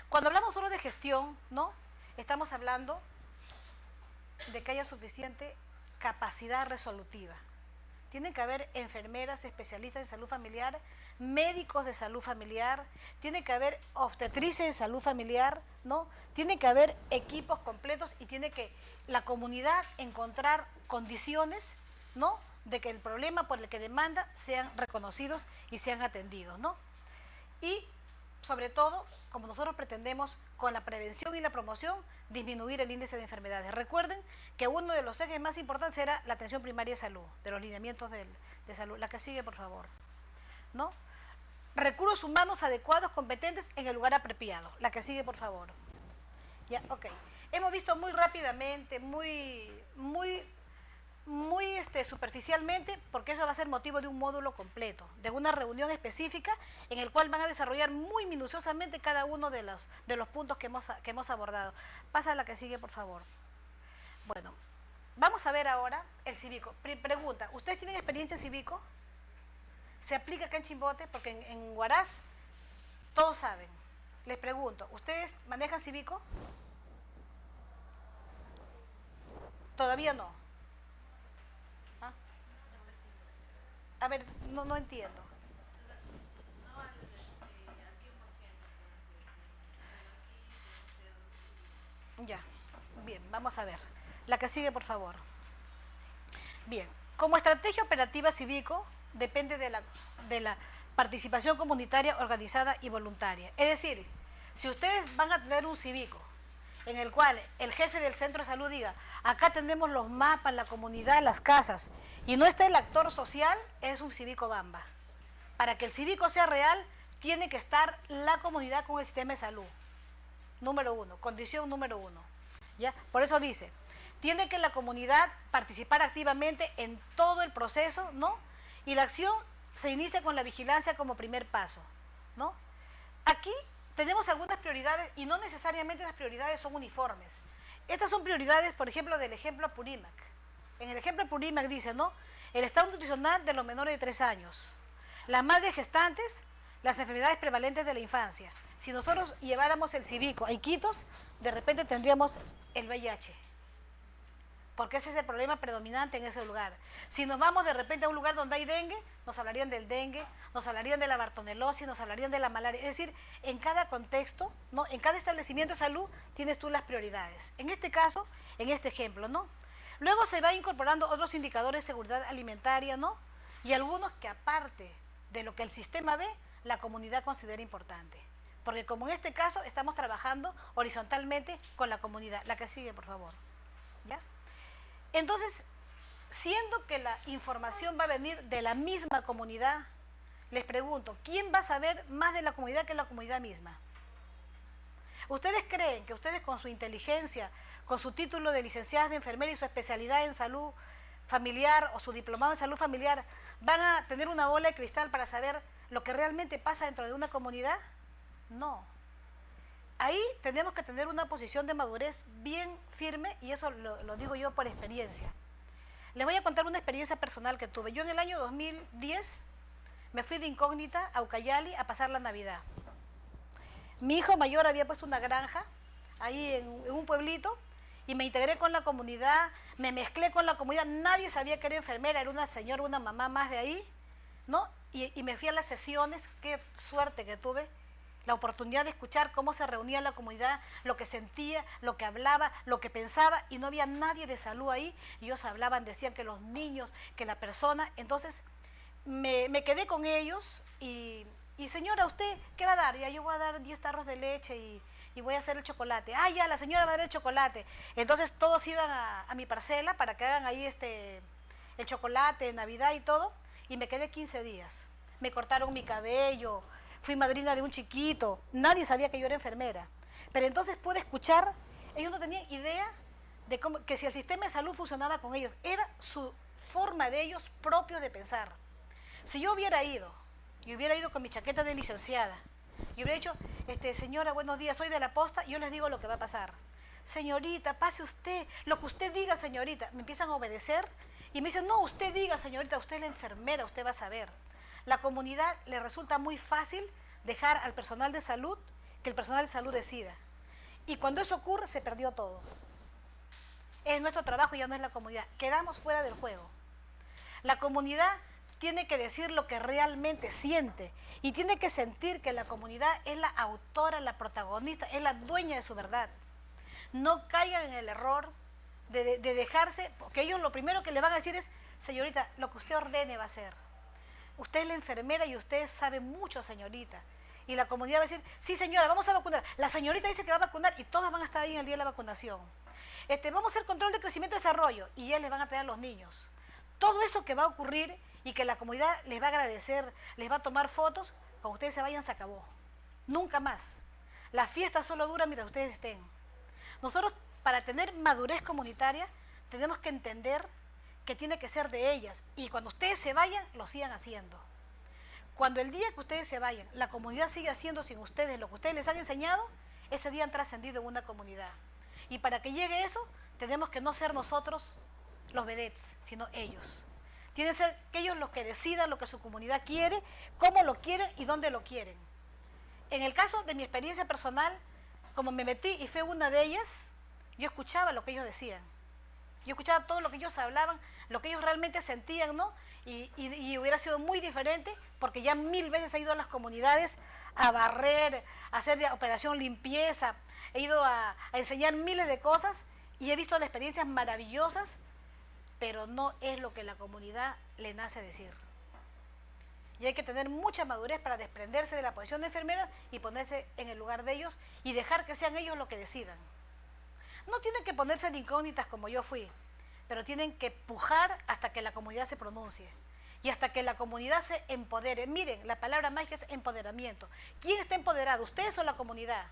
Cuando hablamos solo de gestión, ¿no?, estamos hablando de que haya suficiente capacidad resolutiva. Tienen que haber enfermeras especialistas en salud familiar, médicos de salud familiar, tiene que haber obstetrices de salud familiar, ¿no? Tiene que haber equipos completos y tiene que la comunidad encontrar condiciones, ¿no?, de que el problema por el que demanda sean reconocidos y sean atendidos, ¿no? Y sobre todo, como nosotros pretendemos con la prevención y la promoción, disminuir el índice de enfermedades. Recuerden que uno de los ejes más importantes era la atención primaria de salud, de los lineamientos de salud. La que sigue, por favor, ¿no? Recursos humanos adecuados, competentes en el lugar apropiado. La que sigue, por favor. Ya, ok. Hemos visto muy rápidamente, muy superficialmente, porque eso va a ser motivo de un módulo completo, de una reunión específica en el cual van a desarrollar muy minuciosamente cada uno de los puntos que hemos abordado. Pasa a la que sigue, por favor. Bueno, vamos a ver ahora el cívico. Pregunta, ¿ustedes tienen experiencia en cívico? ¿Se aplica acá en Chimbote? Porque en Huaraz todos saben. Les pregunto, ¿ustedes manejan cívico? Todavía no. ¿Ah? A ver, no entiendo. Ya, bien, vamos a ver. La que sigue, por favor. Bien, como estrategia operativa cívico depende de la participación comunitaria organizada y voluntaria. Es decir, si ustedes van a tener un cívico en el cual el jefe del centro de salud diga, acá tenemos los mapas, la comunidad, las casas, y no está el actor social, es un cívico bamba. Para que el cívico sea real, tiene que estar la comunidad con el sistema de salud. Número 1, condición número 1. ¿Ya? Por eso dice, tiene que la comunidad participar activamente en todo el proceso, ¿no? Y la acción se inicia con la vigilancia como primer paso, ¿no? Aquí tenemos algunas prioridades y no necesariamente las prioridades son uniformes. Estas son prioridades, por ejemplo, del ejemplo Apurímac. En el ejemplo Apurímac dice, ¿no?, el estado nutricional de los menores de 3 años, las madres gestantes, las enfermedades prevalentes de la infancia. Si nosotros lleváramos el cívico a Iquitos, de repente tendríamos el VIH, porque ese es el problema predominante en ese lugar. Si nos vamos de repente a un lugar donde hay dengue, nos hablarían del dengue, nos hablarían de la bartonelosis, nos hablarían de la malaria. Es decir, en cada contexto, ¿no?, en cada establecimiento de salud tienes tú las prioridades. En este caso, en este ejemplo, ¿no? Luego se va incorporando otros indicadores de seguridad alimentaria, ¿no?, y algunos que aparte de lo que el sistema ve, la comunidad considera importante. Porque como en este caso estamos trabajando horizontalmente con la comunidad. La que sigue, por favor. ¿Ya? Entonces, siendo que la información va a venir de la misma comunidad, les pregunto, ¿quién va a saber más de la comunidad que la comunidad misma? ¿Ustedes creen que ustedes con su inteligencia, con su título de licenciadas de enfermera y su especialidad en salud familiar o su diplomado en salud familiar, van a tener una bola de cristal para saber lo que realmente pasa dentro de una comunidad? No. Ahí tenemos que tener una posición de madurez bien firme, y eso lo digo yo por experiencia. Les voy a contar una experiencia personal que tuve. Yo en el año 2010 me fui de incógnita a Ucayali a pasar la Navidad. Mi hijo mayor había puesto una granja ahí en un pueblito, y me integré con la comunidad, me mezclé con la comunidad. Nadie sabía que era enfermera, era una señora, una mamá más de ahí, ¿no? Y me fui a las sesiones. Qué suerte que tuve, la oportunidad de escuchar cómo se reunía la comunidad, lo que sentía, lo que hablaba, lo que pensaba, y no había nadie de salud ahí. Y ellos hablaban, decían que los niños, que la persona. Entonces me quedé con ellos y señora, ¿usted qué va a dar? Ya, yo voy a dar 10 tarros de leche y voy a hacer el chocolate. Ah, ya, la señora va a dar el chocolate. Entonces todos iban a mi parcela para que hagan ahí el chocolate, Navidad y todo, y me quedé 15 días. Me cortaron mi cabello, fui madrina de un chiquito, nadie sabía que yo era enfermera. Pero entonces pude escuchar, ellos no tenían idea de que si el sistema de salud funcionaba con ellos, era su forma de ellos propios de pensar. Si yo hubiera ido, y hubiera ido con mi chaqueta de licenciada, y hubiera dicho, señora, buenos días, soy de la posta, yo les digo lo que va a pasar. Señorita, pase usted, lo que usted diga, señorita. Me empiezan a obedecer y me dicen, no, usted diga, señorita, usted es la enfermera, usted va a saber. La comunidad le resulta muy fácil dejar al personal de salud, que el personal de salud decida. Y cuando eso ocurre, se perdió todo. Es nuestro trabajo, ya no es la comunidad. Quedamos fuera del juego. La comunidad tiene que decir lo que realmente siente, y tiene que sentir que la comunidad es la autora, la protagonista, es la dueña de su verdad. No caigan en el error de dejarse, porque ellos lo primero que le van a decir es, señorita, lo que usted ordene va a ser. Usted es la enfermera y usted sabe mucho, señorita. Y la comunidad va a decir, sí, señora, vamos a vacunar. La señorita dice que va a vacunar y todos van a estar ahí en el día de la vacunación. Vamos a hacer control de crecimiento y desarrollo, y ya les van a traer a los niños. Todo eso que va a ocurrir y que la comunidad les va a agradecer, les va a tomar fotos, cuando ustedes se vayan se acabó. Nunca más. La fiesta solo dura mientras ustedes estén. Nosotros, para tener madurez comunitaria, tenemos que entender que tiene que ser de ellas, y cuando ustedes se vayan, lo sigan haciendo. Cuando el día que ustedes se vayan, la comunidad sigue haciendo sin ustedes lo que ustedes les han enseñado, ese día han trascendido en una comunidad. Y para que llegue eso, tenemos que no ser nosotros los vedettes, sino ellos. Tiene que ser que ellos los que decidan lo que su comunidad quiere, cómo lo quieren y dónde lo quieren. En el caso de mi experiencia personal, como me metí y fue una de ellas, yo escuchaba lo que ellos decían. Yo escuchaba todo lo que ellos hablaban, lo que ellos realmente sentían, ¿no? Y hubiera sido muy diferente, porque ya 1000 veces he ido a las comunidades a barrer, a hacer operación limpieza, he ido a enseñar miles de cosas y he visto las experiencias maravillosas, pero no es lo que la comunidad le nace decir. Y hay que tener mucha madurez para desprenderse de la posición de enfermera y ponerse en el lugar de ellos y dejar que sean ellos los que decidan. No tienen que ponerse de incógnitas como yo fui, pero tienen que pujar hasta que la comunidad se pronuncie y hasta que la comunidad se empodere. Miren, la palabra mágica es empoderamiento. ¿Quién está empoderado, ustedes o la comunidad?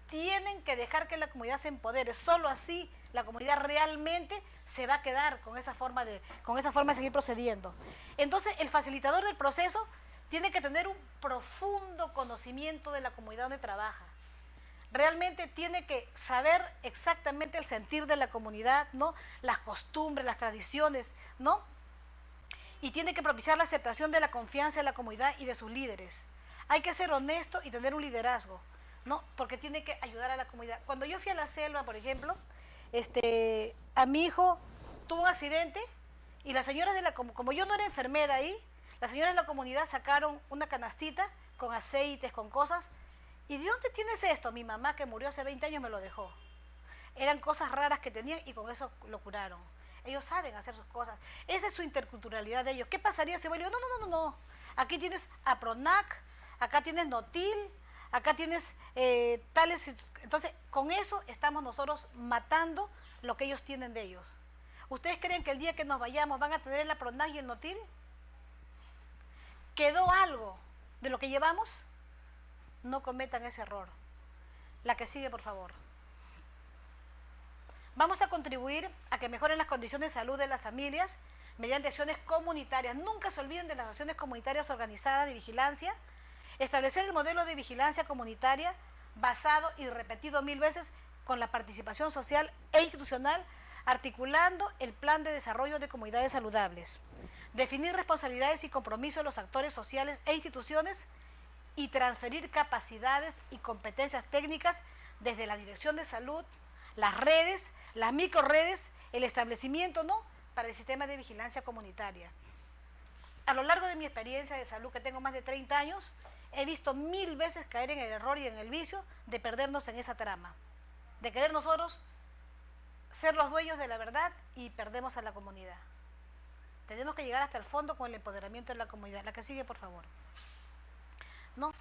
Tienen que dejar que la comunidad se empodere. Solo así la comunidad realmente se va a quedar con esa forma de seguir procediendo. Entonces, el facilitador del proceso tiene que tener un profundo conocimiento de la comunidad donde trabaja. Realmente tiene que saber exactamente el sentir de la comunidad, ¿no? Las costumbres, las tradiciones, ¿no? Y tiene que propiciar la aceptación de la confianza de la comunidad y de sus líderes. Hay que ser honesto y tener un liderazgo, ¿no? Porque tiene que ayudar a la comunidad. Cuando yo fui a la selva, por ejemplo, a mi hijo tuvo un accidente y las señoras como yo no era enfermera ahí, las señoras de la comunidad sacaron una canastita con aceites, con cosas. ¿Y de dónde tienes esto? Mi mamá, que murió hace 20 años, me lo dejó. Eran cosas raras que tenían y con eso lo curaron. Ellos saben hacer sus cosas. Esa es su interculturalidad de ellos. ¿Qué pasaría si voy a decir, no? Aquí tienes Apronac, acá tienes Notil, acá tienes tales. Entonces, con eso estamos nosotros matando lo que ellos tienen de ellos. ¿Ustedes creen que el día que nos vayamos van a tener el Apronac y el Notil? ¿Quedó algo de lo que llevamos? No cometan ese error. La que sigue, por favor. Vamos a contribuir a que mejoren las condiciones de salud de las familias mediante acciones comunitarias. Nunca se olviden de las acciones comunitarias organizadas de vigilancia. Establecer el modelo de vigilancia comunitaria basado y repetido 1000 veces con la participación social e institucional, articulando el plan de desarrollo de comunidades saludables. Definir responsabilidades y compromisos de los actores sociales e instituciones y transferir capacidades y competencias técnicas desde la Dirección de Salud, las redes, las microredes, el establecimiento, ¿no?, para el sistema de vigilancia comunitaria. A lo largo de mi experiencia de salud, que tengo más de 30 años, he visto 1000 veces caer en el error y en el vicio de perdernos en esa trama, de querer nosotros ser los dueños de la verdad y perdemos a la comunidad. Tenemos que llegar hasta el fondo con el empoderamiento de la comunidad. La que sigue, por favor. ¿No?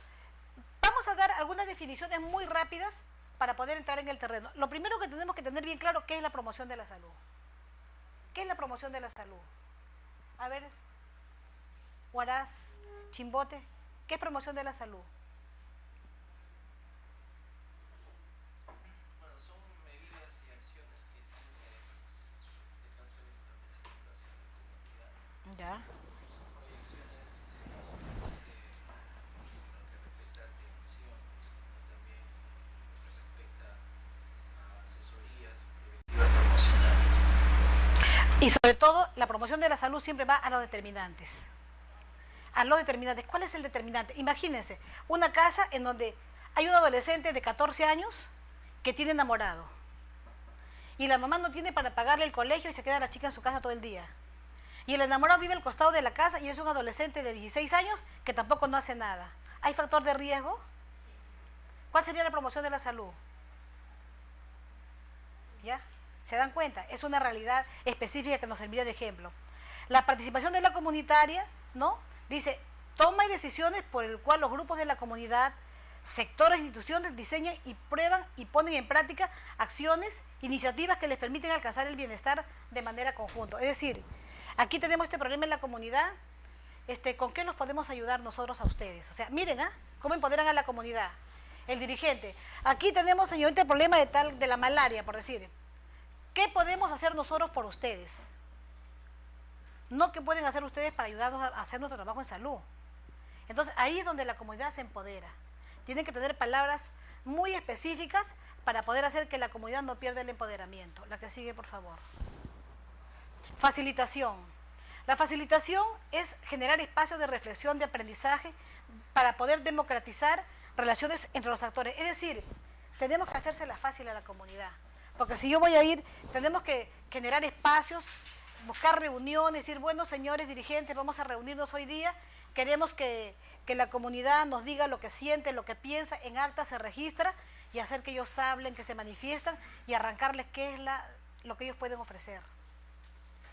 Vamos a dar algunas definiciones muy rápidas para poder entrar en el terreno. Lo primero que tenemos que tener bien claro, ¿qué es la promoción de la salud? ¿Qué es la promoción de la salud? A ver, Huaraz, Chimbote, ¿qué es promoción de la salud? Bueno, son medidas y acciones que tiene, en este caso, el establecimiento hacia la comunidad. Ya. Son proyecciones no solamente en lo que respecta a atención, sino también en lo que respecta a asesorías preventivas promocionales. Y sobre todo, la promoción de la salud siempre va a los determinantes. A los determinantes. ¿Cuál es el determinante? Imagínense, una casa en donde hay un adolescente de 14 años que tiene enamorado. Y la mamá no tiene para pagarle el colegio y se queda la chica en su casa todo el día. Y el enamorado vive al costado de la casa y es un adolescente de 16 años que tampoco no hace nada. ¿Hay factor de riesgo? ¿Cuál sería la promoción de la salud? ¿Ya? ¿Se dan cuenta? Es una realidad específica que nos serviría de ejemplo. La participación de la comunitaria, ¿no?, dice, toma y decisiones por el cual los grupos de la comunidad, sectores e instituciones diseñan y prueban y ponen en práctica acciones, iniciativas que les permiten alcanzar el bienestar de manera conjunta. Es decir, aquí tenemos este problema en la comunidad, ¿con qué los podemos ayudar nosotros a ustedes? O sea, miren, cómo empoderan a la comunidad. El dirigente, aquí tenemos, señorita, el problema de la malaria, por decir. ¿Qué podemos hacer nosotros por ustedes? No qué pueden hacer ustedes para ayudarnos a hacer nuestro trabajo en salud. Entonces, ahí es donde la comunidad se empodera. Tienen que tener palabras muy específicas para poder hacer que la comunidad no pierda el empoderamiento. La que sigue, por favor. Facilitación. La facilitación es generar espacios de reflexión, de aprendizaje, para poder democratizar relaciones entre los actores. Es decir, tenemos que hacérsela fácil a la comunidad. Porque si yo voy a ir, tenemos que generar espacios, buscar reuniones, decir, bueno, señores dirigentes, vamos a reunirnos hoy día, queremos que la comunidad nos diga lo que siente, lo que piensa, en acta se registra, y hacer que ellos hablen, que se manifiestan, y arrancarles qué es lo que ellos pueden ofrecer.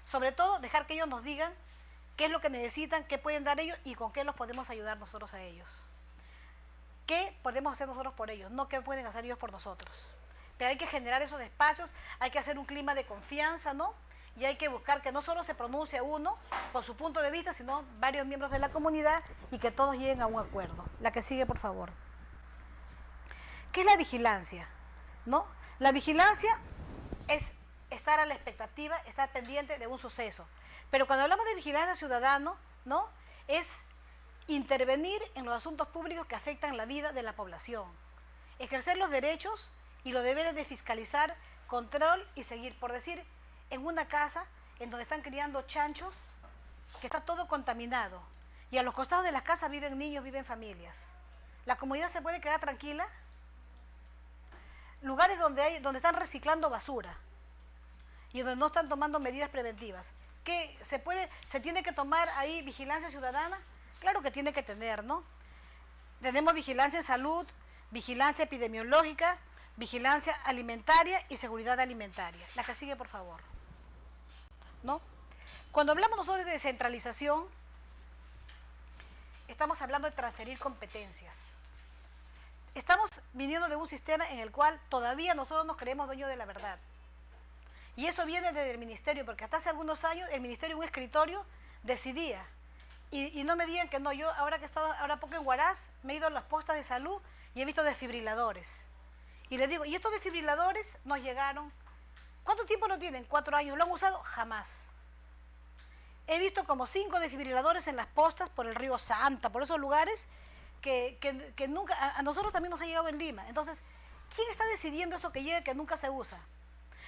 Sobre todo, dejar que ellos nos digan qué es lo que necesitan, qué pueden dar ellos, y con qué los podemos ayudar nosotros a ellos. ¿Qué podemos hacer nosotros por ellos? No qué pueden hacer ellos por nosotros. Pero hay que generar esos espacios, hay que hacer un clima de confianza, ¿no? Y hay que buscar que no solo se pronuncie uno por su punto de vista, sino varios miembros de la comunidad y que todos lleguen a un acuerdo. La que sigue, por favor. ¿Qué es la vigilancia? ¿No? La vigilancia es estar a la expectativa, estar pendiente de un suceso. Pero cuando hablamos de vigilancia ciudadana, ¿no?, es intervenir en los asuntos públicos que afectan la vida de la población. Ejercer los derechos y los deberes de fiscalizar, control y seguir. Por decir, en una casa en donde están criando chanchos, que está todo contaminado, y a los costados de las casas viven niños, viven familias. ¿La comunidad se puede quedar tranquila? Lugares donde están reciclando basura y donde no están tomando medidas preventivas. ¿Qué se tiene que tomar ahí vigilancia ciudadana? Claro que tiene que tener, ¿no? Tenemos vigilancia en salud, vigilancia epidemiológica, vigilancia alimentaria y seguridad alimentaria. La que sigue, por favor. ¿No? Cuando hablamos nosotros de descentralización, estamos hablando de transferir competencias. Estamos viniendo de un sistema en el cual todavía nosotros nos creemos dueños de la verdad. Y eso viene desde el ministerio, porque hasta hace algunos años el ministerio, un escritorio, decidía. Y no me digan que no, yo ahora que he estado ahora poco en Huaraz, me he ido a las postas de salud y he visto desfibriladores. Y les digo, y estos desfibriladores nos llegaron ¿Cuánto tiempo lo tienen? 4 años. ¿Lo han usado? Jamás. He visto como 5 desfibriladores en las postas por el río Santa, por esos lugares que nunca, a nosotros también nos ha llegado en Lima. Entonces, ¿quién está decidiendo eso que llega que nunca se usa?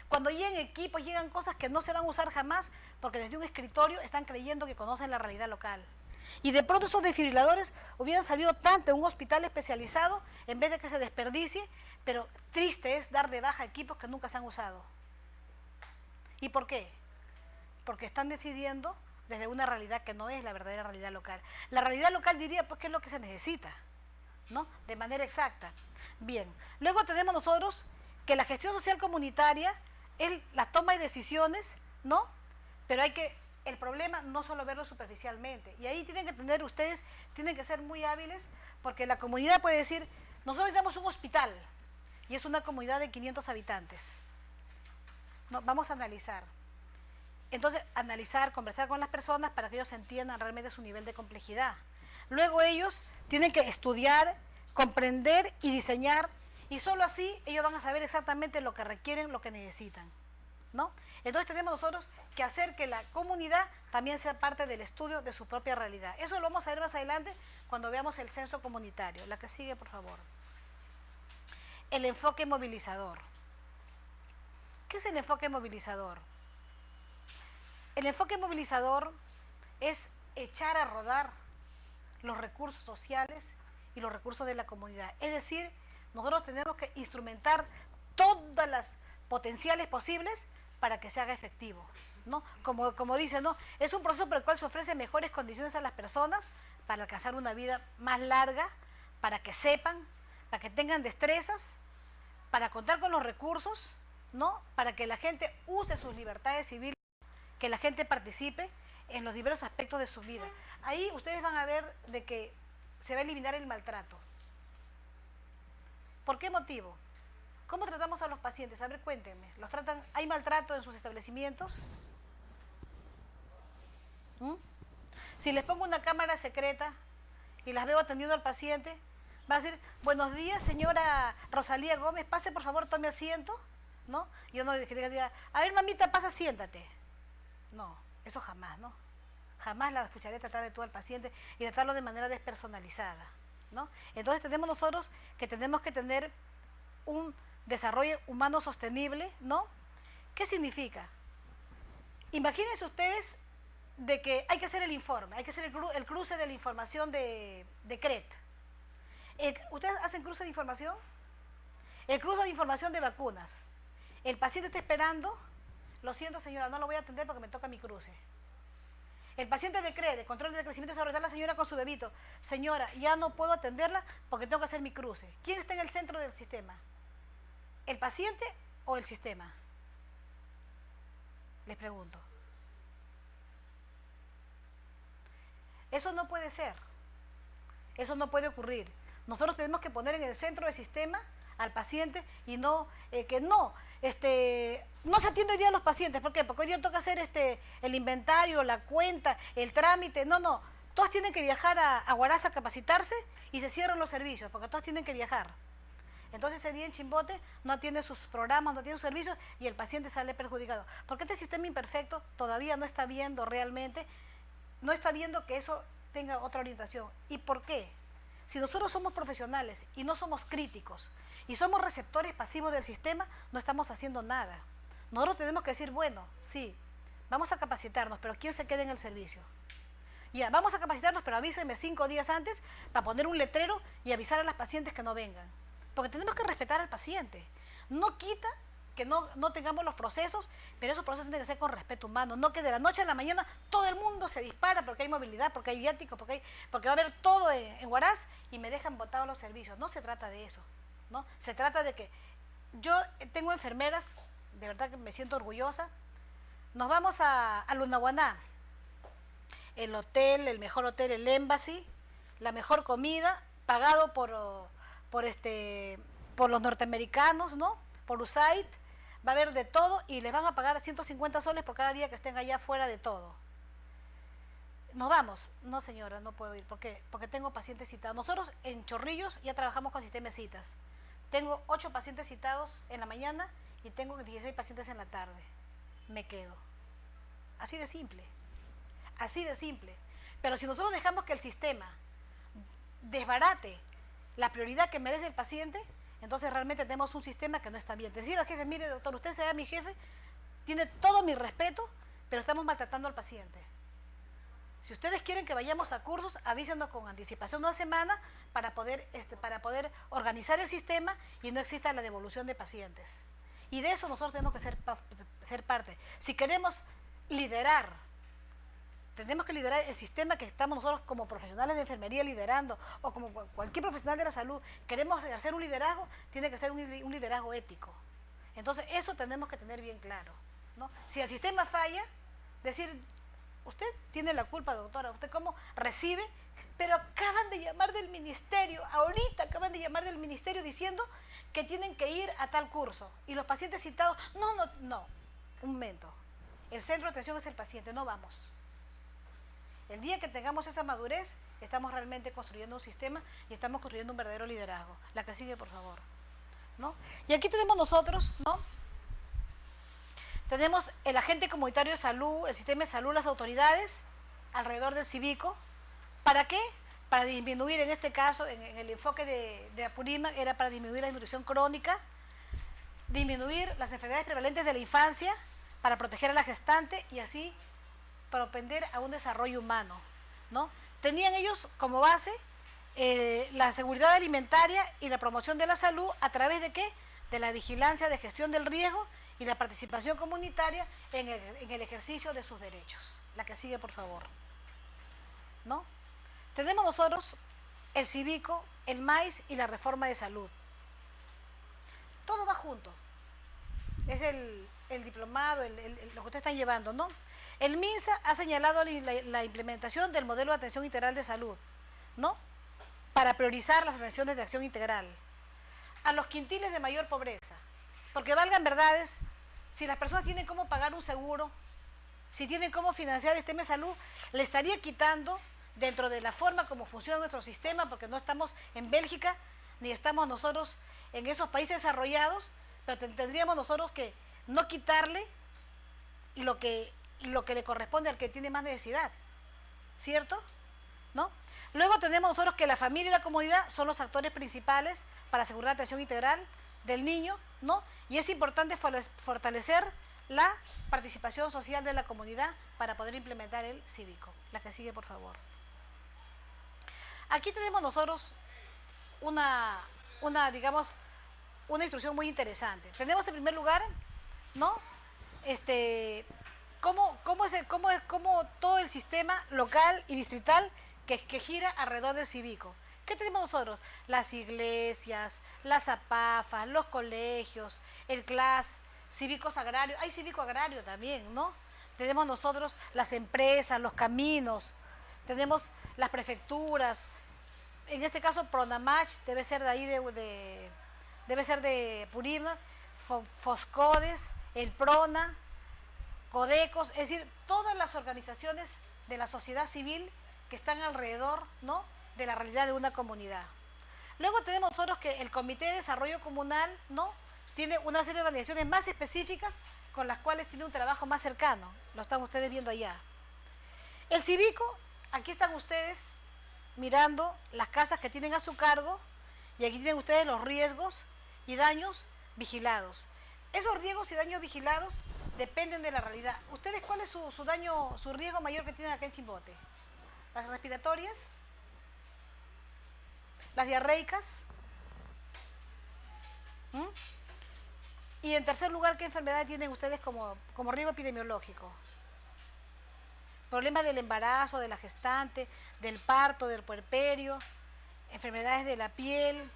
Cuando llegan equipos, llegan cosas que no se van a usar jamás, porque desde un escritorio están creyendo que conocen la realidad local. Y de pronto esos desfibriladores hubieran salido tanto en un hospital especializado, en vez de que se desperdicie, pero triste es dar de baja equipos que nunca se han usado. ¿Y por qué? Porque están decidiendo desde una realidad que no es la verdadera realidad local. La realidad local diría, pues, qué es lo que se necesita, ¿no? De manera exacta. Bien, luego tenemos nosotros que la gestión social comunitaria es la toma de decisiones, ¿no? Pero el problema no solo verlo superficialmente. Y ahí tienen que tener, ustedes tienen que ser muy hábiles, porque la comunidad puede decir, nosotros necesitamos un hospital, y es una comunidad de 500 habitantes. No, vamos a analizar. Entonces, analizar, conversar con las personas para que ellos entiendan realmente su nivel de complejidad. Luego ellos tienen que estudiar, comprender y diseñar, y solo así ellos van a saber exactamente lo que requieren, lo que necesitan, ¿no? Entonces tenemos nosotros que hacer que la comunidad también sea parte del estudio de su propia realidad. Eso lo vamos a ver más adelante cuando veamos el censo comunitario. La que sigue, por favor. El enfoque movilizador. ¿Qué es el enfoque movilizador? El enfoque movilizador es echar a rodar los recursos sociales y los recursos de la comunidad. Es decir, nosotros tenemos que instrumentar todas las potenciales posibles para que se haga efectivo, ¿no? Como dicen, ¿no? Es un proceso por el cual se ofrecen mejores condiciones a las personas para alcanzar una vida más larga, para que sepan, para que tengan destrezas, para contar con los recursos, ¿no? Para que la gente use sus libertades civiles, que la gente participe en los diversos aspectos de su vida. Ahí ustedes van a ver de que se va a eliminar el maltrato. ¿Por qué motivo? ¿Cómo tratamos a los pacientes? A ver, cuéntenme. ¿Los tratan? ¿Hay maltrato en sus establecimientos? Si les pongo una cámara secreta y las veo atendiendo al paciente, va a decir, buenos días, señora Rosalía Gómez, pase por favor, tome asiento, ¿no? Yo no diga, a ver, mamita, pasa, siéntate. No, eso jamás, ¿no? Jamás la escucharé tratar de todo al paciente y tratarlo de manera despersonalizada, ¿no? Entonces tenemos que tener un desarrollo humano sostenible, ¿no? ¿Qué significa? Imagínense ustedes de que hay que hacer el informe, hay que hacer el cruce de la información de CRET. ¿Ustedes hacen cruce de información? El cruce de información de vacunas. El paciente está esperando, lo siento señora, no lo voy a atender porque me toca mi cruce. El paciente de CRE, de control de crecimiento y desarrollo, la señora con su bebito. Señora, ya no puedo atenderla porque tengo que hacer mi cruce. ¿Quién está en el centro del sistema? ¿El paciente o el sistema? Les pregunto. Eso no puede ser. Eso no puede ocurrir. Nosotros tenemos que poner en el centro del sistema al paciente y no, no se atiende hoy día a los pacientes. ¿Por qué? Porque hoy día toca hacer el inventario, la cuenta, el trámite. No. Todas tienen que viajar a Huaraz a capacitarse y se cierran los servicios, porque todas tienen que viajar. Entonces ese día en Chimbote no atiende sus programas, no atiende sus servicios y el paciente sale perjudicado. Porque este sistema imperfecto todavía no está viendo realmente, no está viendo que eso tenga otra orientación. ¿Y por qué? Si nosotros somos profesionales y no somos críticos y somos receptores pasivos del sistema, no estamos haciendo nada. Nosotros tenemos que decir, bueno, sí, vamos a capacitarnos, pero ¿quién se queda en el servicio? Ya, vamos a capacitarnos, pero avísenme 5 días antes para poner un letrero y avisar a las pacientes que no vengan. Porque tenemos que respetar al paciente. No quita que no tengamos los procesos, pero esos procesos tienen que ser con respeto humano. No que de la noche a la mañana todo el mundo se dispara porque hay movilidad, porque hay viáticos, porque va a haber todo en Huaraz y me dejan botados los servicios. No se trata de eso, ¿no? Se trata de que yo tengo enfermeras, de verdad que me siento orgullosa. Nos vamos a Lunahuaná, el hotel, el mejor hotel, el Embassy, la mejor comida, pagado por los norteamericanos, ¿no? Por USAID, va a haber de todo y les van a pagar 150 soles por cada día que estén allá fuera de todo. ¿Nos vamos? No señora, no puedo ir. ¿Por qué? Porque tengo pacientes citados. Nosotros en Chorrillos ya trabajamos con sistema de citas. Tengo 8 pacientes citados en la mañana y tengo 16 pacientes en la tarde, me quedo. Así de simple, así de simple. Pero si nosotros dejamos que el sistema desbarate la prioridad que merece el paciente, entonces realmente tenemos un sistema que no está bien. Decir al jefe, mire doctor, usted será mi jefe, tiene todo mi respeto, pero estamos maltratando al paciente. Si ustedes quieren que vayamos a cursos, avísenos con anticipación de una semana para poder organizar el sistema y no exista la devolución de pacientes. Y de eso nosotros tenemos que ser parte. Si queremos liderar, tenemos que liderar el sistema que estamos nosotros como profesionales de enfermería liderando, o como cualquier profesional de la salud, queremos hacer un liderazgo, tiene que ser un liderazgo ético. Entonces eso tenemos que tener bien claro, ¿no? Si el sistema falla, decir, usted tiene la culpa, doctora, usted cómo recibe, pero acaban de llamar del ministerio, ahorita acaban de llamar del ministerio diciendo que tienen que ir a tal curso, y los pacientes citados, no, un momento, el centro de atención es el paciente, no vamos. El día que tengamos esa madurez, estamos realmente construyendo un sistema y estamos construyendo un verdadero liderazgo. La que sigue, por favor, ¿no? Y aquí tenemos nosotros, ¿no? Tenemos el agente comunitario de salud, el sistema de salud, las autoridades alrededor del Civico. ¿Para qué? Para disminuir, en este caso, en el enfoque de Apurímac, era para disminuir la desnutrición crónica, disminuir las enfermedades prevalentes de la infancia, para proteger a la gestante y así propender a un desarrollo humano, ¿no? Tenían ellos como base la seguridad alimentaria y la promoción de la salud a través de ¿qué? De la vigilancia de gestión del riesgo y la participación comunitaria en el ejercicio de sus derechos. La que sigue, por favor, ¿no? Tenemos nosotros el Civico, el MAIS y la reforma de salud. Todo va junto. Es el diplomado, lo que ustedes están llevando, ¿no? El MINSA ha señalado la implementación del modelo de atención integral de salud, ¿no? Para priorizar las atenciones de acción integral a los quintiles de mayor pobreza. Porque valgan verdades, si las personas tienen cómo pagar un seguro, si tienen cómo financiar el sistema de salud, le estaría quitando dentro de la forma como funciona nuestro sistema, porque no estamos en Bélgica, ni estamos nosotros en esos países desarrollados, pero tendríamos nosotros que no quitarle lo que le corresponde al que tiene más necesidad, ¿cierto? ¿No? Luego tenemos nosotros que la familia y la comunidad son los actores principales para asegurar la atención integral del niño, ¿no? Y es importante fortalecer la participación social de la comunidad para poder implementar el Civico. La que sigue, por favor. Aquí tenemos nosotros una instrucción muy interesante. Tenemos en primer lugar, ¿no? Cómo todo el sistema local y distrital que gira alrededor del Civico. ¿Qué tenemos nosotros? Las iglesias, las APAFAS, los colegios, el CLAS, cívicos agrarios. Hay cívico agrario también, ¿no? Tenemos nosotros las empresas, los caminos, tenemos las prefecturas. En este caso, Pronamach debe ser de ahí, debe ser de Apurímac, Foscodes, el Prona, Codecos, es decir, todas las organizaciones de la sociedad civil que están alrededor, ¿no?, de la realidad de una comunidad. Luego tenemos nosotros que el Comité de Desarrollo Comunal, ¿no?, tiene una serie de organizaciones más específicas con las cuales tiene un trabajo más cercano. Lo están ustedes viendo allá. El Civico, aquí están ustedes mirando las casas que tienen a su cargo y aquí tienen ustedes los riesgos y daños vigilados. Esos riesgos y daños vigilados dependen de la realidad. ¿Ustedes cuál es su riesgo mayor que tienen acá en Chimbote? ¿Las respiratorias? ¿Las diarreicas? Y en tercer lugar, ¿qué enfermedades tienen ustedes como riesgo epidemiológico? Problemas del embarazo, de la gestante, del parto, del puerperio, enfermedades de la piel,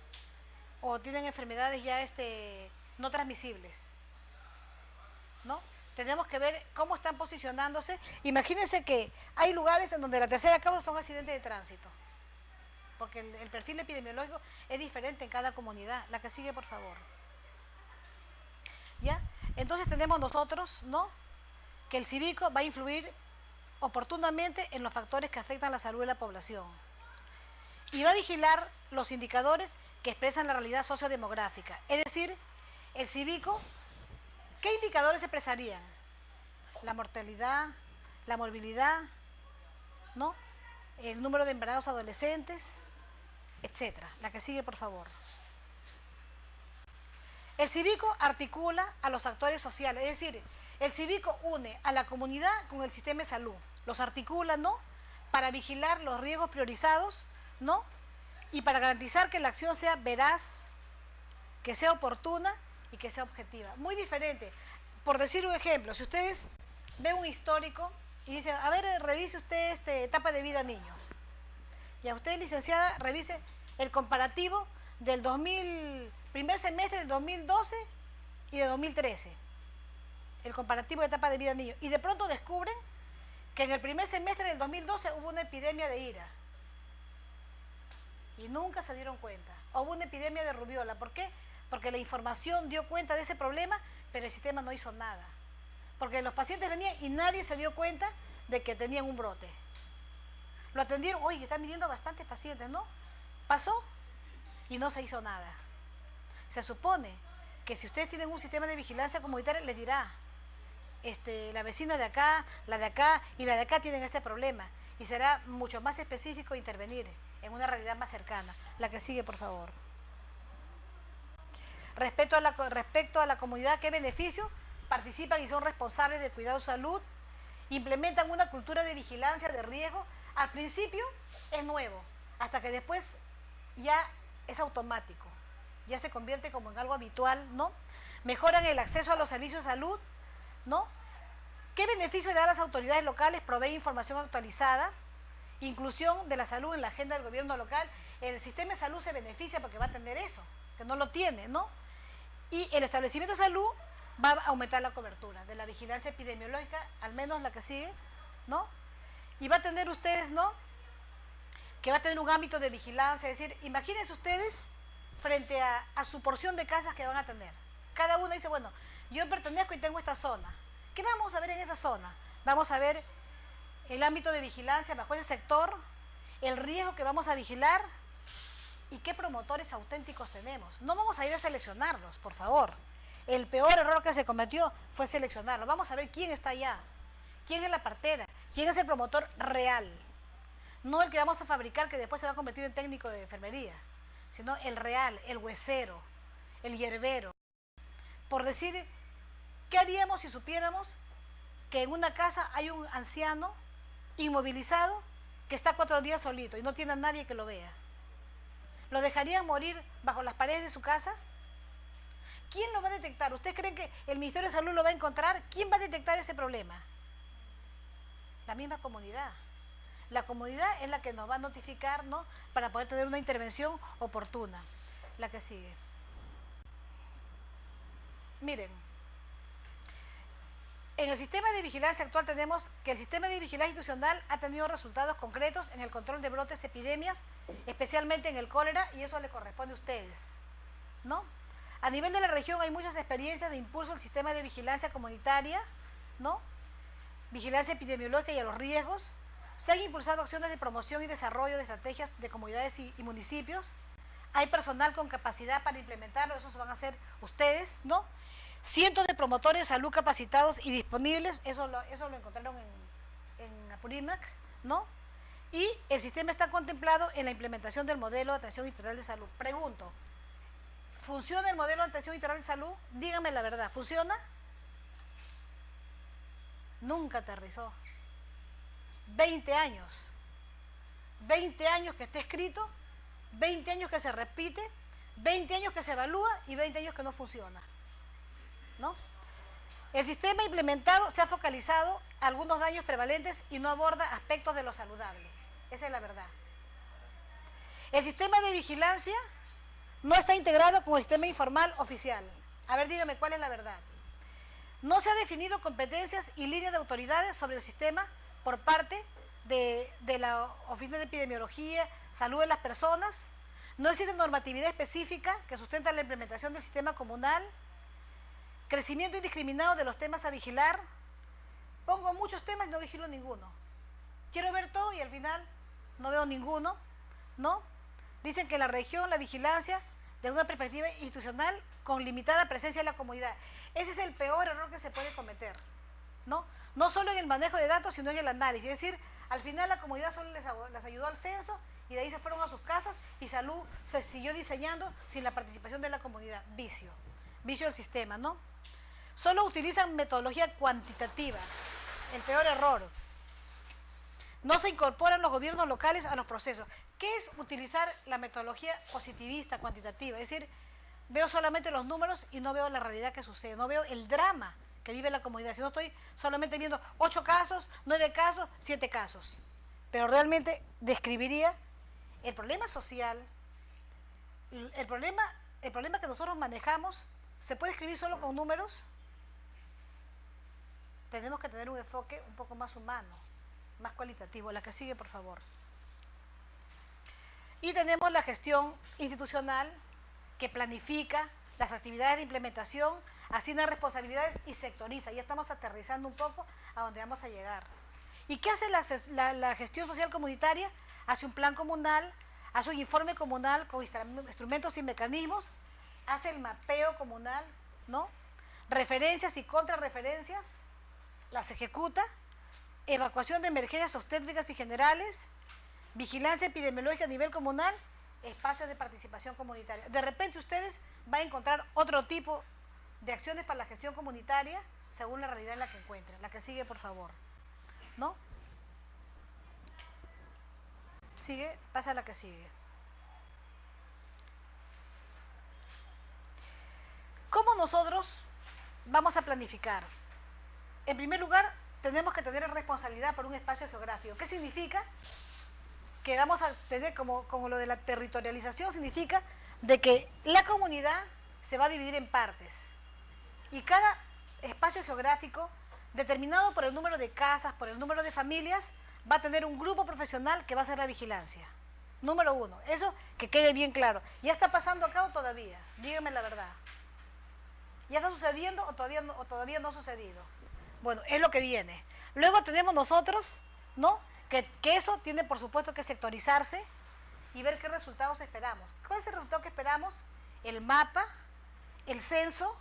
o tienen enfermedades ya no transmisibles, ¿no? Tenemos que ver cómo están posicionándose. Imagínense que hay lugares en donde la tercera causa son accidentes de tránsito, porque el perfil epidemiológico es diferente en cada comunidad. La que sigue, por favor. ¿Ya? Entonces tenemos nosotros, ¿no?, que el Civico va a influir oportunamente en los factores que afectan la salud de la población y va a vigilar los indicadores que expresan la realidad sociodemográfica. Es decir, el Civico ¿Qué indicadores se expresarían? La mortalidad, la morbilidad, ¿no? El número de embarazados adolescentes, etcétera. La que sigue, por favor. El cívico articula a los actores sociales, es decir, el cívico une a la comunidad con el sistema de salud, los articula, ¿no? Para vigilar los riesgos priorizados, ¿no? Y para garantizar que la acción sea veraz, que sea oportuna y que sea objetiva. Muy diferente. Por decir un ejemplo, si ustedes ven un histórico y dicen, a ver, revise usted etapa de vida niño. Y a usted, licenciada, revise el comparativo del primer semestre del 2012 y de 2013. El comparativo de etapa de vida niño. Y de pronto descubren que en el primer semestre del 2012 hubo una epidemia de ira. Y nunca se dieron cuenta. Hubo una epidemia de rubiola. ¿Por qué? Porque la información dio cuenta de ese problema, pero el sistema no hizo nada. Porque los pacientes venían y nadie se dio cuenta de que tenían un brote. Lo atendieron, oye, están viniendo bastantes pacientes, ¿no? Pasó y no se hizo nada. Se supone que si ustedes tienen un sistema de vigilancia comunitaria, les dirá, la vecina de acá, la de acá y la de acá tienen este problema. Y será mucho más específico intervenir en una realidad más cercana. La que sigue, por favor. Respecto a la comunidad, ¿qué beneficios? Participan y son responsables del cuidado de salud, implementan una cultura de vigilancia de riesgo. Al principio es nuevo, hasta que después ya es automático, ya se convierte como en algo habitual, ¿no? Mejoran el acceso a los servicios de salud, ¿no? ¿Qué beneficio le da a las autoridades locales? Provee información actualizada, inclusión de la salud en la agenda del gobierno local. El sistema de salud se beneficia porque va a tener eso, que no lo tiene, ¿no? Y el establecimiento de salud va a aumentar la cobertura de la vigilancia epidemiológica, al menos la que sigue, ¿no? Y va a tener ustedes, ¿no? Que va a tener un ámbito de vigilancia, es decir, imagínense ustedes frente a su porción de casas que van a tener. Cada uno dice, bueno, yo pertenezco y tengo esta zona. ¿Qué vamos a ver en esa zona? Vamos a ver el ámbito de vigilancia bajo ese sector, el riesgo que vamos a vigilar y qué promotores auténticos tenemos. No vamos a ir a seleccionarlos, por favor. El peor error que se cometió fue seleccionarlos. Vamos a ver quién está allá, quién es la partera, quién es el promotor real. No el que vamos a fabricar que después se va a convertir en técnico de enfermería, sino el real, el huesero, el hierbero. Por decir, ¿qué haríamos si supiéramos que en una casa hay un anciano inmovilizado que está 4 días solito y no tiene a nadie que lo vea? ¿Lo dejarían morir bajo las paredes de su casa? ¿Quién lo va a detectar? ¿Ustedes creen que el Ministerio de Salud lo va a encontrar? ¿Quién va a detectar ese problema? La misma comunidad. La comunidad es la que nos va a notificar, ¿no? Para poder tener una intervención oportuna. La que sigue. Miren, en el sistema de vigilancia actual tenemos que el sistema de vigilancia institucional ha tenido resultados concretos en el control de brotes, epidemias, especialmente en el cólera, y eso le corresponde a ustedes, ¿no? A nivel de la región hay muchas experiencias de impulso al sistema de vigilancia comunitaria, ¿no? Vigilancia epidemiológica y a los riesgos. Se han impulsado acciones de promoción y desarrollo de estrategias de comunidades y municipios. Hay personal con capacidad para implementarlo, eso van a hacer ustedes, ¿no? Cientos de promotores de salud capacitados y disponibles, eso lo encontraron en Apurímac, ¿no? Y el sistema está contemplado en la implementación del modelo de atención integral de salud. Pregunto, ¿funciona el modelo de atención integral de salud? Díganme la verdad, ¿funciona? Nunca aterrizó. 20 años. 20 años que está escrito, 20 años que se repite, 20 años que se evalúa y 20 años que no funciona, ¿no? El sistema implementado se ha focalizado en algunos daños prevalentes y no aborda aspectos de lo saludable. Esa es la verdad. El sistema de vigilancia no está integrado con el sistema informal oficial. A ver, dígame cuál es la verdad. No se ha definido competencias y líneas de autoridades sobre el sistema por parte de la Oficina de Epidemiología, Salud de las Personas. No existe normatividad específica que sustenta la implementación del sistema comunal. Crecimiento indiscriminado de los temas a vigilar. Pongo muchos temas y no vigilo ninguno. Quiero ver todo y al final no veo ninguno, ¿no? Dicen que en la región la vigilancia de una perspectiva institucional con limitada presencia en la comunidad. Ese es el peor error que se puede cometer, ¿no? No solo en el manejo de datos, sino en el análisis. Es decir, al final la comunidad solo les ayudó al censo y de ahí se fueron a sus casas y salud se siguió diseñando sin la participación de la comunidad. Vicio del sistema, ¿no? Solo utilizan metodología cuantitativa, el peor error. No se incorporan los gobiernos locales a los procesos. ¿Qué es utilizar la metodología positivista, cuantitativa? Es decir, veo solamente los números y no veo la realidad que sucede, no veo el drama que vive la comunidad, si no estoy solamente viendo 8 casos, 9 casos, 7 casos. Pero realmente describiría el problema social, el problema que nosotros manejamos. ¿Se puede escribir solo con números? Tenemos que tener un enfoque un poco más humano, más cualitativo. La que sigue, por favor. Y tenemos la gestión institucional, que planifica las actividades de implementación, asigna responsabilidades y sectoriza. Ya estamos aterrizando un poco a donde vamos a llegar. ¿Y qué hace la gestión social comunitaria? Hace un plan comunal, hace un informe comunal con instrumentos y mecanismos, hace el mapeo comunal, ¿no? Referencias y contrarreferencias, las ejecuta, evacuación de emergencias obstétricas y generales, vigilancia epidemiológica a nivel comunal, espacios de participación comunitaria. De repente ustedes van a encontrar otro tipo de acciones para la gestión comunitaria según la realidad en la que encuentren. La que sigue, por favor. ¿No? Sigue, pasa a la que sigue. ¿Cómo nosotros vamos a planificar? En primer lugar, tenemos que tener responsabilidad por un espacio geográfico. ¿Qué significa? Que vamos a tener, como lo de la territorialización, significa de que la comunidad se va a dividir en partes. Y cada espacio geográfico, determinado por el número de casas, por el número de familias, va a tener un grupo profesional que va a hacer la vigilancia. Número 1. Eso que quede bien claro. ¿Ya está pasando acá o todavía? Díganme la verdad. ¿Ya está sucediendo o todavía no ha sucedido? Bueno, es lo que viene. Luego tenemos nosotros, ¿no? Que eso tiene, por supuesto, que sectorizarse y ver qué resultados esperamos. ¿Cuál es el resultado que esperamos? El mapa, el censo,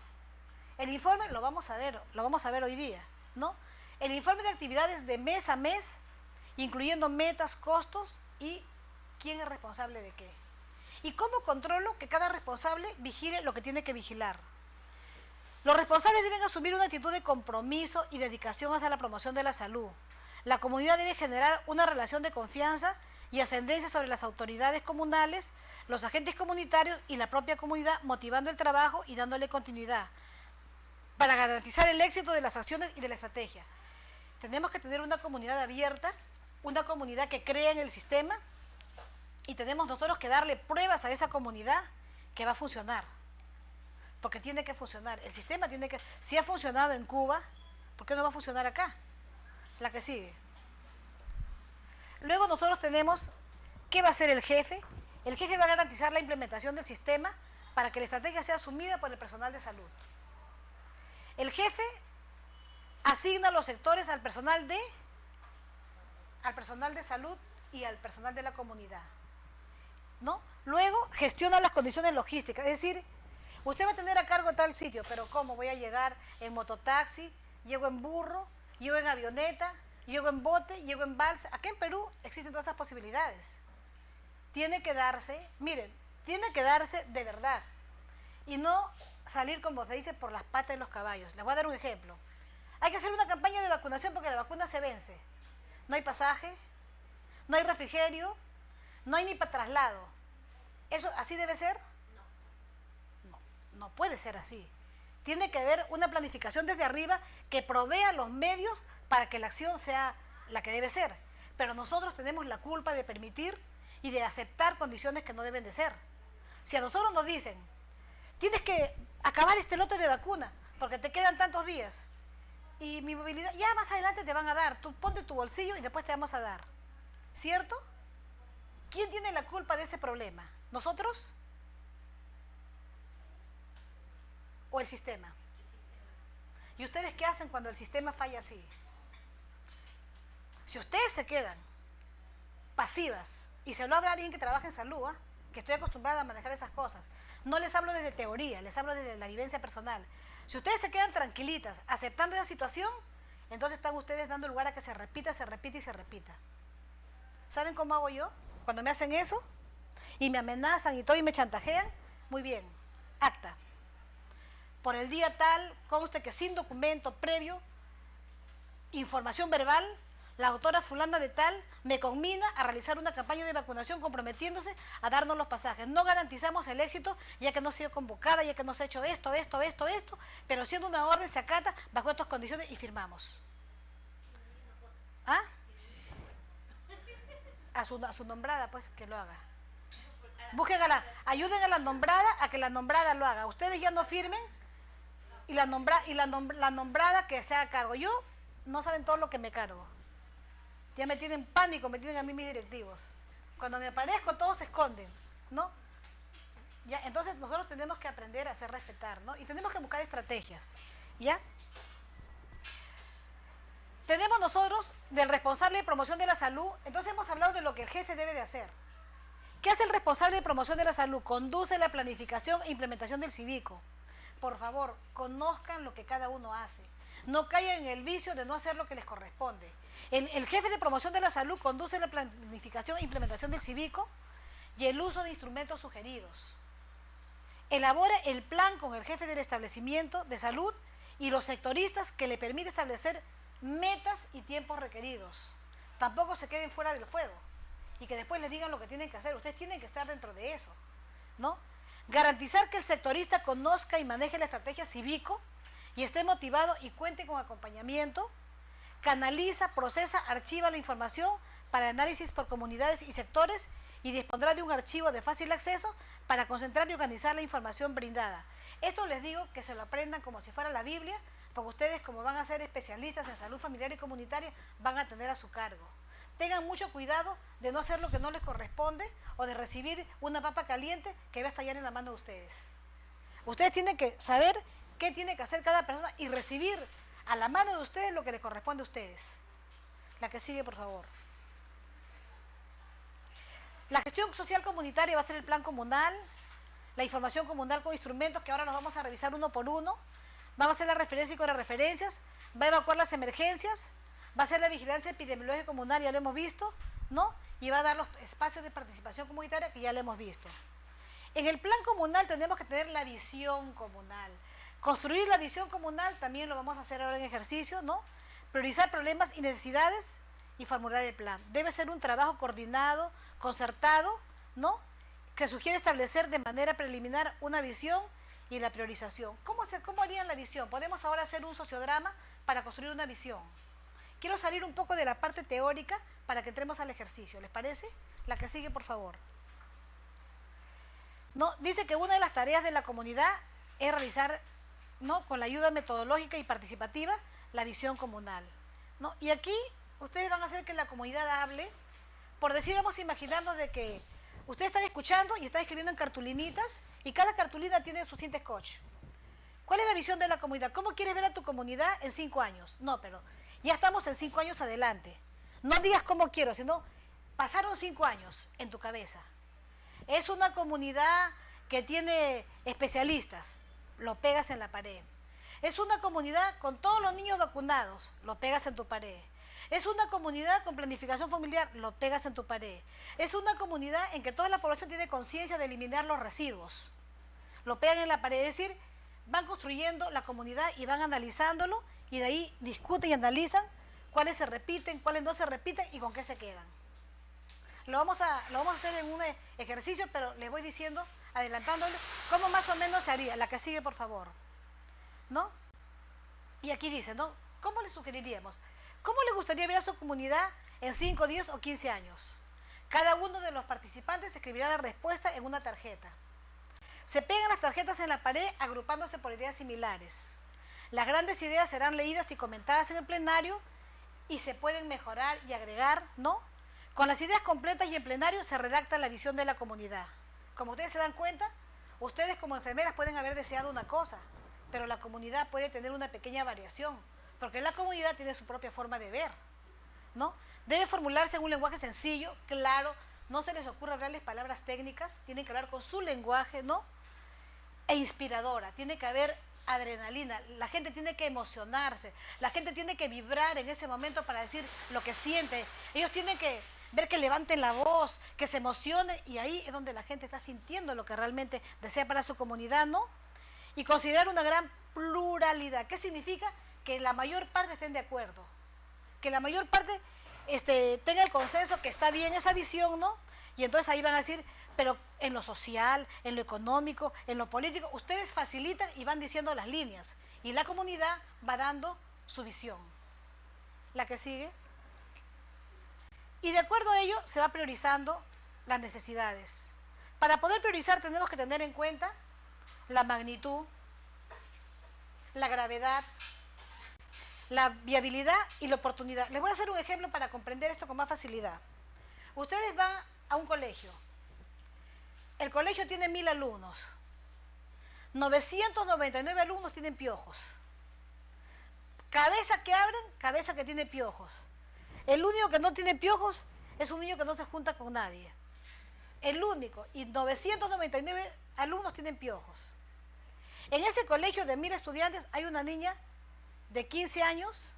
el informe, lo vamos a ver hoy día, ¿no? El informe de actividades de mes a mes, incluyendo metas, costos y quién es responsable de qué. Y cómo controlo que cada responsable vigile lo que tiene que vigilar. Los responsables deben asumir una actitud de compromiso y dedicación hacia la promoción de la salud. La comunidad debe generar una relación de confianza y ascendencia sobre las autoridades comunales, los agentes comunitarios y la propia comunidad, motivando el trabajo y dándole continuidad para garantizar el éxito de las acciones y de la estrategia. Tenemos que tener una comunidad abierta, una comunidad que crea en el sistema y tenemos nosotros que darle pruebas a esa comunidad que va a funcionar. Porque tiene que funcionar. El sistema tiene que... Si ha funcionado en Cuba, ¿por qué no va a funcionar acá? La que sigue. Luego nosotros tenemos, ¿qué va a hacer el jefe? El jefe va a garantizar la implementación del sistema para que la estrategia sea asumida por el personal de salud. El jefe asigna los sectores al personal de salud y al personal de la comunidad, ¿no? Luego gestiona las condiciones logísticas, es decir, usted va a tener a cargo tal sitio, pero ¿cómo? Voy a llegar en mototaxi, llego en burro, llego en avioneta, llego en bote, llego en balsa. Aquí en Perú existen todas esas posibilidades. Tiene que darse, miren, tiene que darse de verdad y no salir, como se dice, por las patas de los caballos. Les voy a dar un ejemplo. Hay que hacer una campaña de vacunación porque la vacuna se vence. No hay pasaje, no hay refrigerio, no hay ni para traslado. ¿Eso así debe ser? No puede ser así. Tiene que haber una planificación desde arriba que provea los medios para que la acción sea la que debe ser. Pero nosotros tenemos la culpa de permitir y de aceptar condiciones que no deben de ser. Si a nosotros nos dicen, tienes que acabar este lote de vacuna porque te quedan tantos días y mi movilidad, ya más adelante te van a dar, tú ponte tu bolsillo y después te vamos a dar. ¿Cierto? ¿Quién tiene la culpa de ese problema? ¿Nosotros? ¿O el sistema? ¿Y ustedes qué hacen cuando el sistema falla así? Si ustedes se quedan pasivas, y se lo habla a alguien que trabaja en salud, que estoy acostumbrada a manejar esas cosas. No les hablo desde teoría, les hablo desde la vivencia personal. Si ustedes se quedan tranquilitas aceptando esa situación, entonces están ustedes dando lugar a que se repita, se repita y se repita. ¿Saben cómo hago yo? Cuando me hacen eso y me amenazan y todo y me chantajean, muy bien, acta. Por el día tal, conste que sin documento previo, información verbal, la doctora fulana de tal me conmina a realizar una campaña de vacunación comprometiéndose a darnos los pasajes. No garantizamos el éxito ya que no se ha sido convocada, ya que no se ha hecho esto, pero siendo una orden se acata bajo estas condiciones y firmamos. ¿Ah? A su nombrada, pues, que lo haga. Busquen ayuden a la nombrada a que la nombrada lo haga. Ustedes ya no firmen y la nombrada que se haga cargo. Yo no saben todo lo que me cargo. Ya me tienen pánico, me tienen a mí mis directivos. Cuando me aparezco todos se esconden, ¿no? Ya, entonces nosotros tenemos que aprender a hacer respetar, ¿no? Y tenemos que buscar estrategias, ¿ya? Tenemos nosotros del responsable de promoción de la salud, entonces hemos hablado de lo que el jefe debe de hacer. ¿Qué hace el responsable de promoción de la salud? Conduce la planificación e implementación del CIVICO. Por favor, conozcan lo que cada uno hace. No caigan en el vicio de no hacer lo que les corresponde. El jefe de promoción de la salud conduce la planificación e implementación del CIVICO y el uso de instrumentos sugeridos. Elabora el plan con el jefe del establecimiento de salud y los sectoristas que le permite establecer metas y tiempos requeridos. Tampoco se queden fuera del fuego y que después les digan lo que tienen que hacer. Ustedes tienen que estar dentro de eso, ¿no? Garantizar que el sectorista conozca y maneje la estrategia CIVICO y esté motivado y cuente con acompañamiento. Canaliza, procesa, archiva la información para análisis por comunidades y sectores y dispondrá de un archivo de fácil acceso para concentrar y organizar la información brindada. Esto les digo que se lo aprendan como si fuera la Biblia, porque ustedes, como van a ser especialistas en salud familiar y comunitaria, van a tener a su cargo. Tengan mucho cuidado de no hacer lo que no les corresponde o de recibir una papa caliente que va a estallar en la mano de ustedes. Ustedes tienen que saber qué tiene que hacer cada persona y recibir a la mano de ustedes lo que les corresponde a ustedes. La que sigue, por favor. La gestión social comunitaria va a ser el plan comunal, la información comunal con instrumentos que ahora nos vamos a revisar uno por uno. Vamos a hacer la referencia y con las referencias, va a evacuar las emergencias, va a hacer la vigilancia epidemiológica comunal, ya lo hemos visto, ¿no? Y va a dar los espacios de participación comunitaria que ya lo hemos visto. En el plan comunal tenemos que tener la visión comunal. Construir la visión comunal también lo vamos a hacer ahora en ejercicio, ¿no? Priorizar problemas y necesidades y formular el plan. Debe ser un trabajo coordinado, concertado, ¿no? Que sugiere establecer de manera preliminar una visión y la priorización. ¿Cómo harían la visión? Podemos ahora hacer un sociodrama para construir una visión. Quiero salir un poco de la parte teórica para que entremos al ejercicio. ¿Les parece? La que sigue, por favor. No, dice que una de las tareas de la comunidad es realizar, ¿no?, con la ayuda metodológica y participativa, la visión comunal, ¿no? Y aquí ustedes van a hacer que la comunidad hable. Por decir, vamos a imaginarnos de que ustedes están escuchando y están escribiendo en cartulinitas y cada cartulina tiene su cinta scotch. ¿Cuál es la visión de la comunidad? ¿Cómo quieres ver a tu comunidad en 5 años? No, pero ya estamos en 5 años adelante. No digas cómo quiero, sino pasaron 5 años en tu cabeza. Es una comunidad que tiene especialistas, lo pegas en la pared. Es una comunidad con todos los niños vacunados, lo pegas en tu pared. Es una comunidad con planificación familiar, lo pegas en tu pared. Es una comunidad en que toda la población tiene conciencia de eliminar los residuos, lo pegan en la pared. Es decir, van construyendo la comunidad y van analizándolo y de ahí discuten y analizan cuáles se repiten, cuáles no se repiten y con qué se quedan. Lo vamos a hacer en un ejercicio, pero les voy diciendo, adelantándole, cómo más o menos se haría. La que sigue, por favor, ¿no? Y aquí dice, ¿no? ¿Cómo le sugeriríamos? ¿Cómo le gustaría ver a su comunidad en 5, 10 o 15 años? Cada uno de los participantes escribirá la respuesta en una tarjeta. Se pegan las tarjetas en la pared agrupándose por ideas similares. Las grandes ideas serán leídas y comentadas en el plenario y se pueden mejorar y agregar, ¿no? Con las ideas completas y en plenario se redacta la visión de la comunidad. Como ustedes se dan cuenta, ustedes como enfermeras pueden haber deseado una cosa, pero la comunidad puede tener una pequeña variación, porque la comunidad tiene su propia forma de ver, ¿no? Debe formularse en un lenguaje sencillo, claro, no se les ocurra hablarles palabras técnicas, tienen que hablar con su lenguaje, ¿no? E inspiradora, tiene que haber adrenalina, la gente tiene que emocionarse, la gente tiene que vibrar en ese momento para decir lo que siente, ellos tienen que ver que levanten la voz, que se emocionen, y ahí es donde la gente está sintiendo lo que realmente desea para su comunidad, ¿no? Y considerar una gran pluralidad. ¿Qué significa? Que la mayor parte estén de acuerdo, que la mayor parte tenga el consenso que está bien esa visión, ¿no? Y entonces ahí van a decir, pero en lo social, en lo económico, en lo político, ustedes facilitan y van diciendo las líneas. Y la comunidad va dando su visión. La que sigue. Y de acuerdo a ello se va priorizando las necesidades. Para poder priorizar tenemos que tener en cuenta la magnitud, la gravedad, la viabilidad y la oportunidad. Les voy a hacer un ejemplo para comprender esto con más facilidad. Ustedes van a un colegio. El colegio tiene 1000 alumnos. 999 alumnos tienen piojos. Cabeza que abren, cabeza que tiene piojos. El único que no tiene piojos es un niño que no se junta con nadie. El único. Y 999 alumnos tienen piojos. En ese colegio de 1000 estudiantes hay una niña de 15 años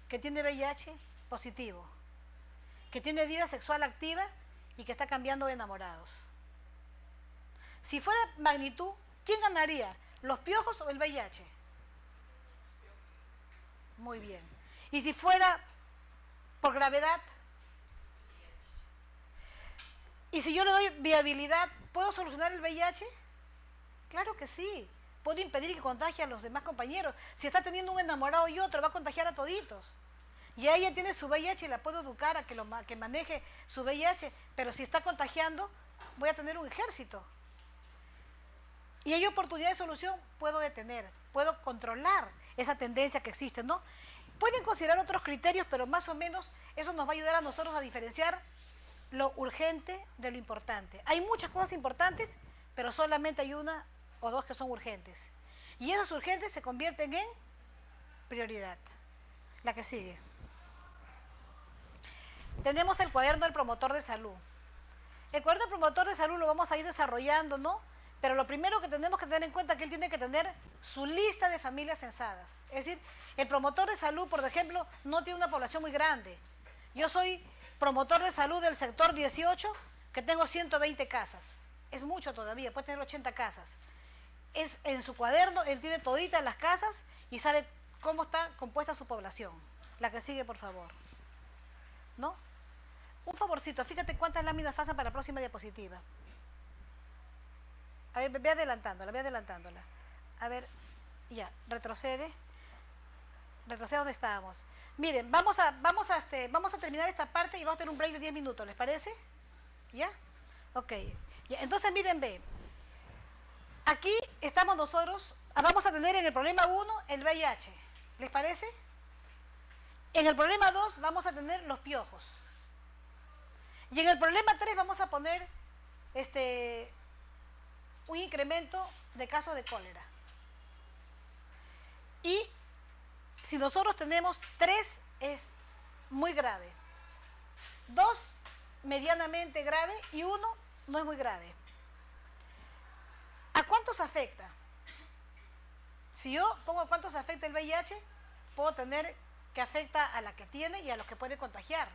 que tiene VIH positivo, que tiene vida sexual activa y que está cambiando de enamorados. Si fuera magnitud, ¿quién ganaría? ¿Los piojos o el VIH? Muy bien. Y si fuera por gravedad, y si yo le doy viabilidad, ¿puedo solucionar el VIH? Claro que sí. Puedo impedir que contagie a los demás compañeros. Si está teniendo un enamorado y otro, va a contagiar a toditos. Y ella tiene su VIH y la puedo educar a que maneje su VIH, pero si está contagiando, voy a tener un ejército. Y hay oportunidad de solución, puedo detener, puedo controlar esa tendencia que existe, ¿no? Pueden considerar otros criterios, pero más o menos eso nos va a ayudar a nosotros a diferenciar lo urgente de lo importante. Hay muchas cosas importantes, pero solamente hay una o dos que son urgentes. Y esas urgentes se convierten en prioridad. La que sigue. Tenemos el cuaderno del promotor de salud. El cuaderno del promotor de salud lo vamos a ir desarrollando, ¿no? Pero lo primero que tenemos que tener en cuenta es que él tiene que tener su lista de familias censadas. Es decir, el promotor de salud, por ejemplo, no tiene una población muy grande. Yo soy promotor de salud del sector 18, que tengo 120 casas. Es mucho todavía, puede tener 80 casas. Es en su cuaderno, él tiene toditas las casas y sabe cómo está compuesta su población. La que sigue, por favor. ¿No? Un favorcito, fíjate cuántas láminas faltan para la próxima diapositiva. A ver, ve adelantándola. A ver, ya, retrocede. Retrocede donde estábamos. Miren, vamos a terminar esta parte y vamos a tener un break de 10 minutos, ¿les parece? ¿Ya? Ok. Ya, entonces miren, ve. Aquí estamos nosotros, vamos a tener en el problema 1 el VIH. ¿Les parece? En el problema 2 vamos a tener los piojos. Y en el problema 3 vamos a poner un incremento de casos de cólera. Y si nosotros tenemos 3 es muy grave, 2 medianamente grave y 1 no es muy grave. ¿A cuántos afecta? Si yo pongo a cuántos afecta el VIH, puedo tener que afecta a la que tiene y a los que puede contagiar.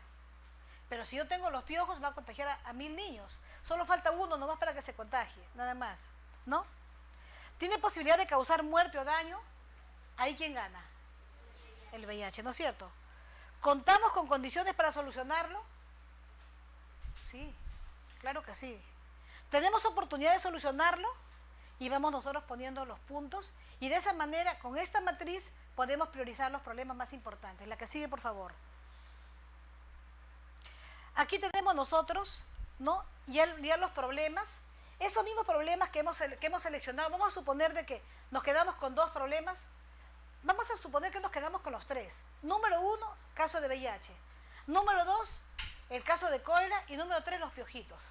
Pero si yo tengo los piojos, va a contagiar a 1000 niños. Solo falta 1 nomás para que se contagie, nada más, ¿no? ¿Tiene posibilidad de causar muerte o daño? ¿Ahí quién gana? El VIH, ¿no es cierto? ¿Contamos con condiciones para solucionarlo? Sí, claro que sí. ¿Tenemos oportunidad de solucionarlo? Y vamos nosotros poniendo los puntos. Y de esa manera, con esta matriz, podemos priorizar los problemas más importantes. La que sigue, por favor. Aquí tenemos nosotros, ¿no? Ya los problemas. Esos mismos problemas que hemos seleccionado, vamos a suponer de que nos quedamos con 2 problemas. Vamos a suponer que nos quedamos con los 3. Número 1, caso de VIH. Número 2, el caso de cólera. Y número 3, los piojitos.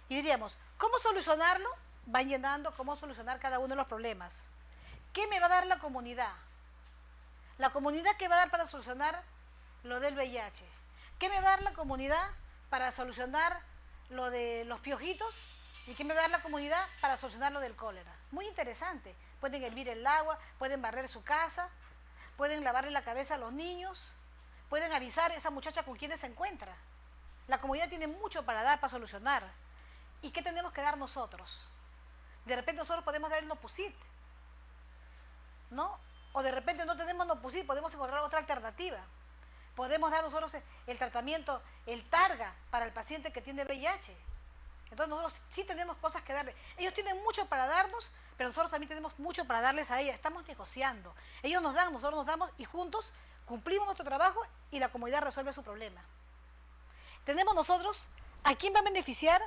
Y diríamos, ¿cómo solucionarlo? Van llenando cómo solucionar cada uno de los problemas. ¿Qué me va a dar la comunidad? La comunidad, ¿qué va a dar para solucionar lo del VIH? ¿Qué me va a dar la comunidad para solucionar lo de los piojitos. ¿Y qué me va a dar la comunidad? Para solucionar lo del cólera. Muy interesante. Pueden hervir el agua, pueden barrer su casa, pueden lavarle la cabeza a los niños, pueden avisar a esa muchacha con quienes se encuentra. La comunidad tiene mucho para dar, para solucionar. ¿Y qué tenemos que dar nosotros? De repente nosotros podemos dar el Nopusit, ¿no? O de repente no tenemos Nopusit, podemos encontrar otra alternativa. Podemos dar nosotros el tratamiento, el Targa, para el paciente que tiene VIH. Entonces nosotros sí tenemos cosas que darle. Ellos tienen mucho para darnos, pero nosotros también tenemos mucho para darles a ella. Estamos negociando. Ellos nos dan, nosotros nos damos y juntos cumplimos nuestro trabajo y la comunidad resuelve su problema. Tenemos nosotros a quién va a beneficiar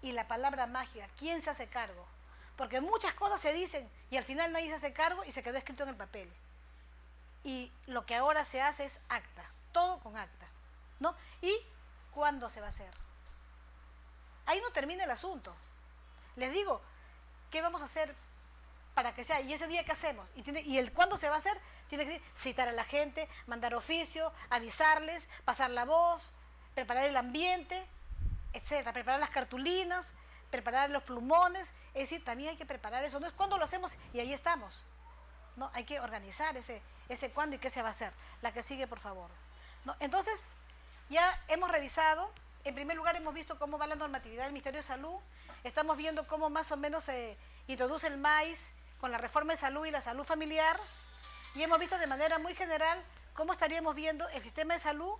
y la palabra mágica, quién se hace cargo. Porque muchas cosas se dicen y al final nadie se hace cargo y se quedó escrito en el papel. Y lo que ahora se hace es acta, todo con acta, ¿no? ¿Y cuándo se va a hacer? Ahí no termina el asunto. Les digo, ¿qué vamos a hacer para que sea? Y ese día, ¿qué hacemos? Y el cuándo se va a hacer, tiene que citar a la gente, mandar oficio, avisarles, pasar la voz, preparar el ambiente, etcétera, preparar las cartulinas, preparar los plumones. Es decir, también hay que preparar eso. No es cuándo lo hacemos y ahí estamos. No, hay que organizar ese cuándo y qué se va a hacer. La que sigue, por favor. ¿No? Entonces, ya hemos revisado. En primer lugar, hemos visto cómo va la normatividad del Ministerio de Salud. Estamos viendo cómo más o menos se introduce el MAIS con la reforma de salud y la salud familiar. Y hemos visto de manera muy general cómo estaríamos viendo el sistema de salud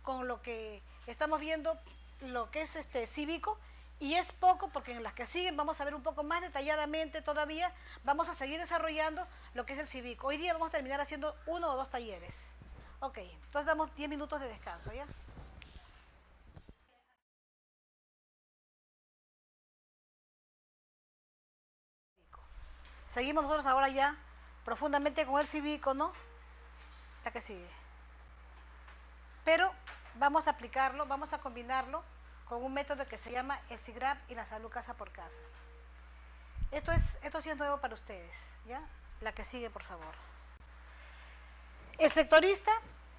con lo que estamos viendo, lo que es cívico. Y es poco porque en las que siguen vamos a ver un poco más detalladamente todavía. Vamos a seguir desarrollando lo que es el cívico. Hoy día vamos a terminar haciendo 1 o 2 talleres. Ok, entonces damos 10 minutos de descanso, ¿ya? Seguimos nosotros ahora ya profundamente con el cívico, ¿no? La que sigue. Pero vamos a aplicarlo, vamos a combinarlo con un método que se llama el SIGRAP y la salud casa por casa. Esto sí es nuevo para ustedes, ¿ya? La que sigue, por favor. El sectorista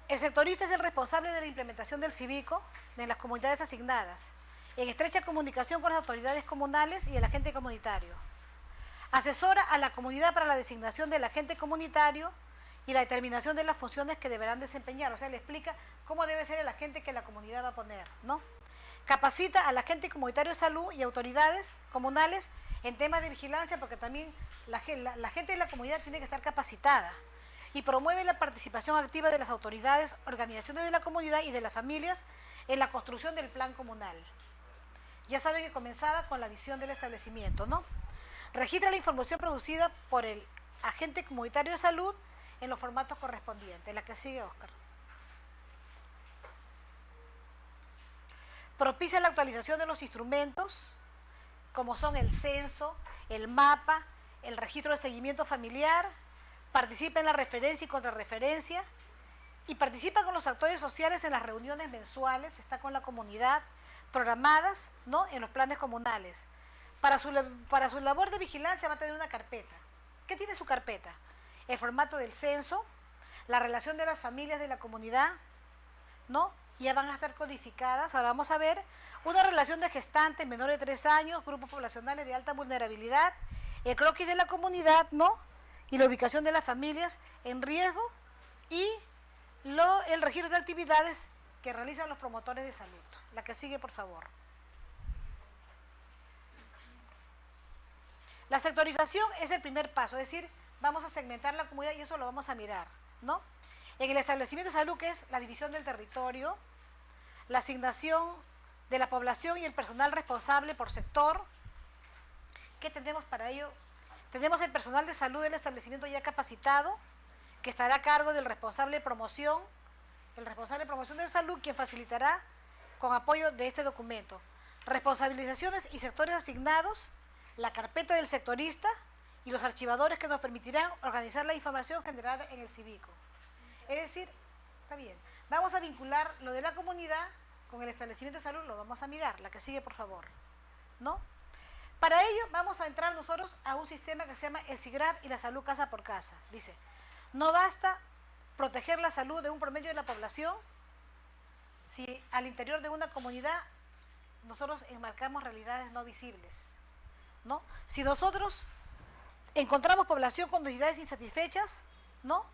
es el responsable de la implementación del cívico en las comunidades asignadas, en estrecha comunicación con las autoridades comunales y el agente comunitario. Asesora a la comunidad para la designación del agente comunitario y la determinación de las funciones que deberán desempeñar. O sea, le explica cómo debe ser el agente que la comunidad va a poner, ¿no? Capacita al agente comunitario de salud y autoridades comunales en temas de vigilancia, porque también la gente de la comunidad tiene que estar capacitada. Y promueve la participación activa de las autoridades, organizaciones de la comunidad y de las familias en la construcción del plan comunal. Ya saben que comenzaba con la visión del establecimiento, ¿no? Registra la información producida por el agente comunitario de salud en los formatos correspondientes. La que sigue, Óscar. Propicia la actualización de los instrumentos, como son el censo, el mapa, el registro de seguimiento familiar. Participa en la referencia y contrarreferencia y participa con los actores sociales en las reuniones mensuales, está con la comunidad, programadas, ¿no?, en los planes comunales. Para su labor de vigilancia va a tener una carpeta. ¿Qué tiene su carpeta? El formato del censo, la relación de las familias de la comunidad, ¿no? Ya van a estar codificadas. Ahora vamos a ver una relación de gestantes menores de 3 años, grupos poblacionales de alta vulnerabilidad, el croquis de la comunidad, ¿no?, y la ubicación de las familias en riesgo y el registro de actividades que realizan los promotores de salud. La que sigue, por favor. La sectorización es el primer paso, es decir, vamos a segmentar la comunidad y eso lo vamos a mirar, ¿no? En el establecimiento de salud, que es la división del territorio, la asignación de la población y el personal responsable por sector. ¿Qué tenemos para ello? Tenemos el personal de salud del establecimiento ya capacitado, que estará a cargo del responsable de promoción, el responsable de promoción de salud, quien facilitará con apoyo de este documento. Responsabilizaciones y sectores asignados, la carpeta del sectorista y los archivadores que nos permitirán organizar la información generada en el cívico. Es decir, está bien, vamos a vincular lo de la comunidad con el establecimiento de salud, lo vamos a mirar. La que sigue, por favor, ¿no? Para ello vamos a entrar nosotros a un sistema que se llama el SIGRAP y la salud casa por casa. Dice, no basta proteger la salud de un promedio de la población, si al interior de una comunidad nosotros enmarcamos realidades no visibles, ¿no? Si nosotros encontramos población con necesidades insatisfechas, ¿no?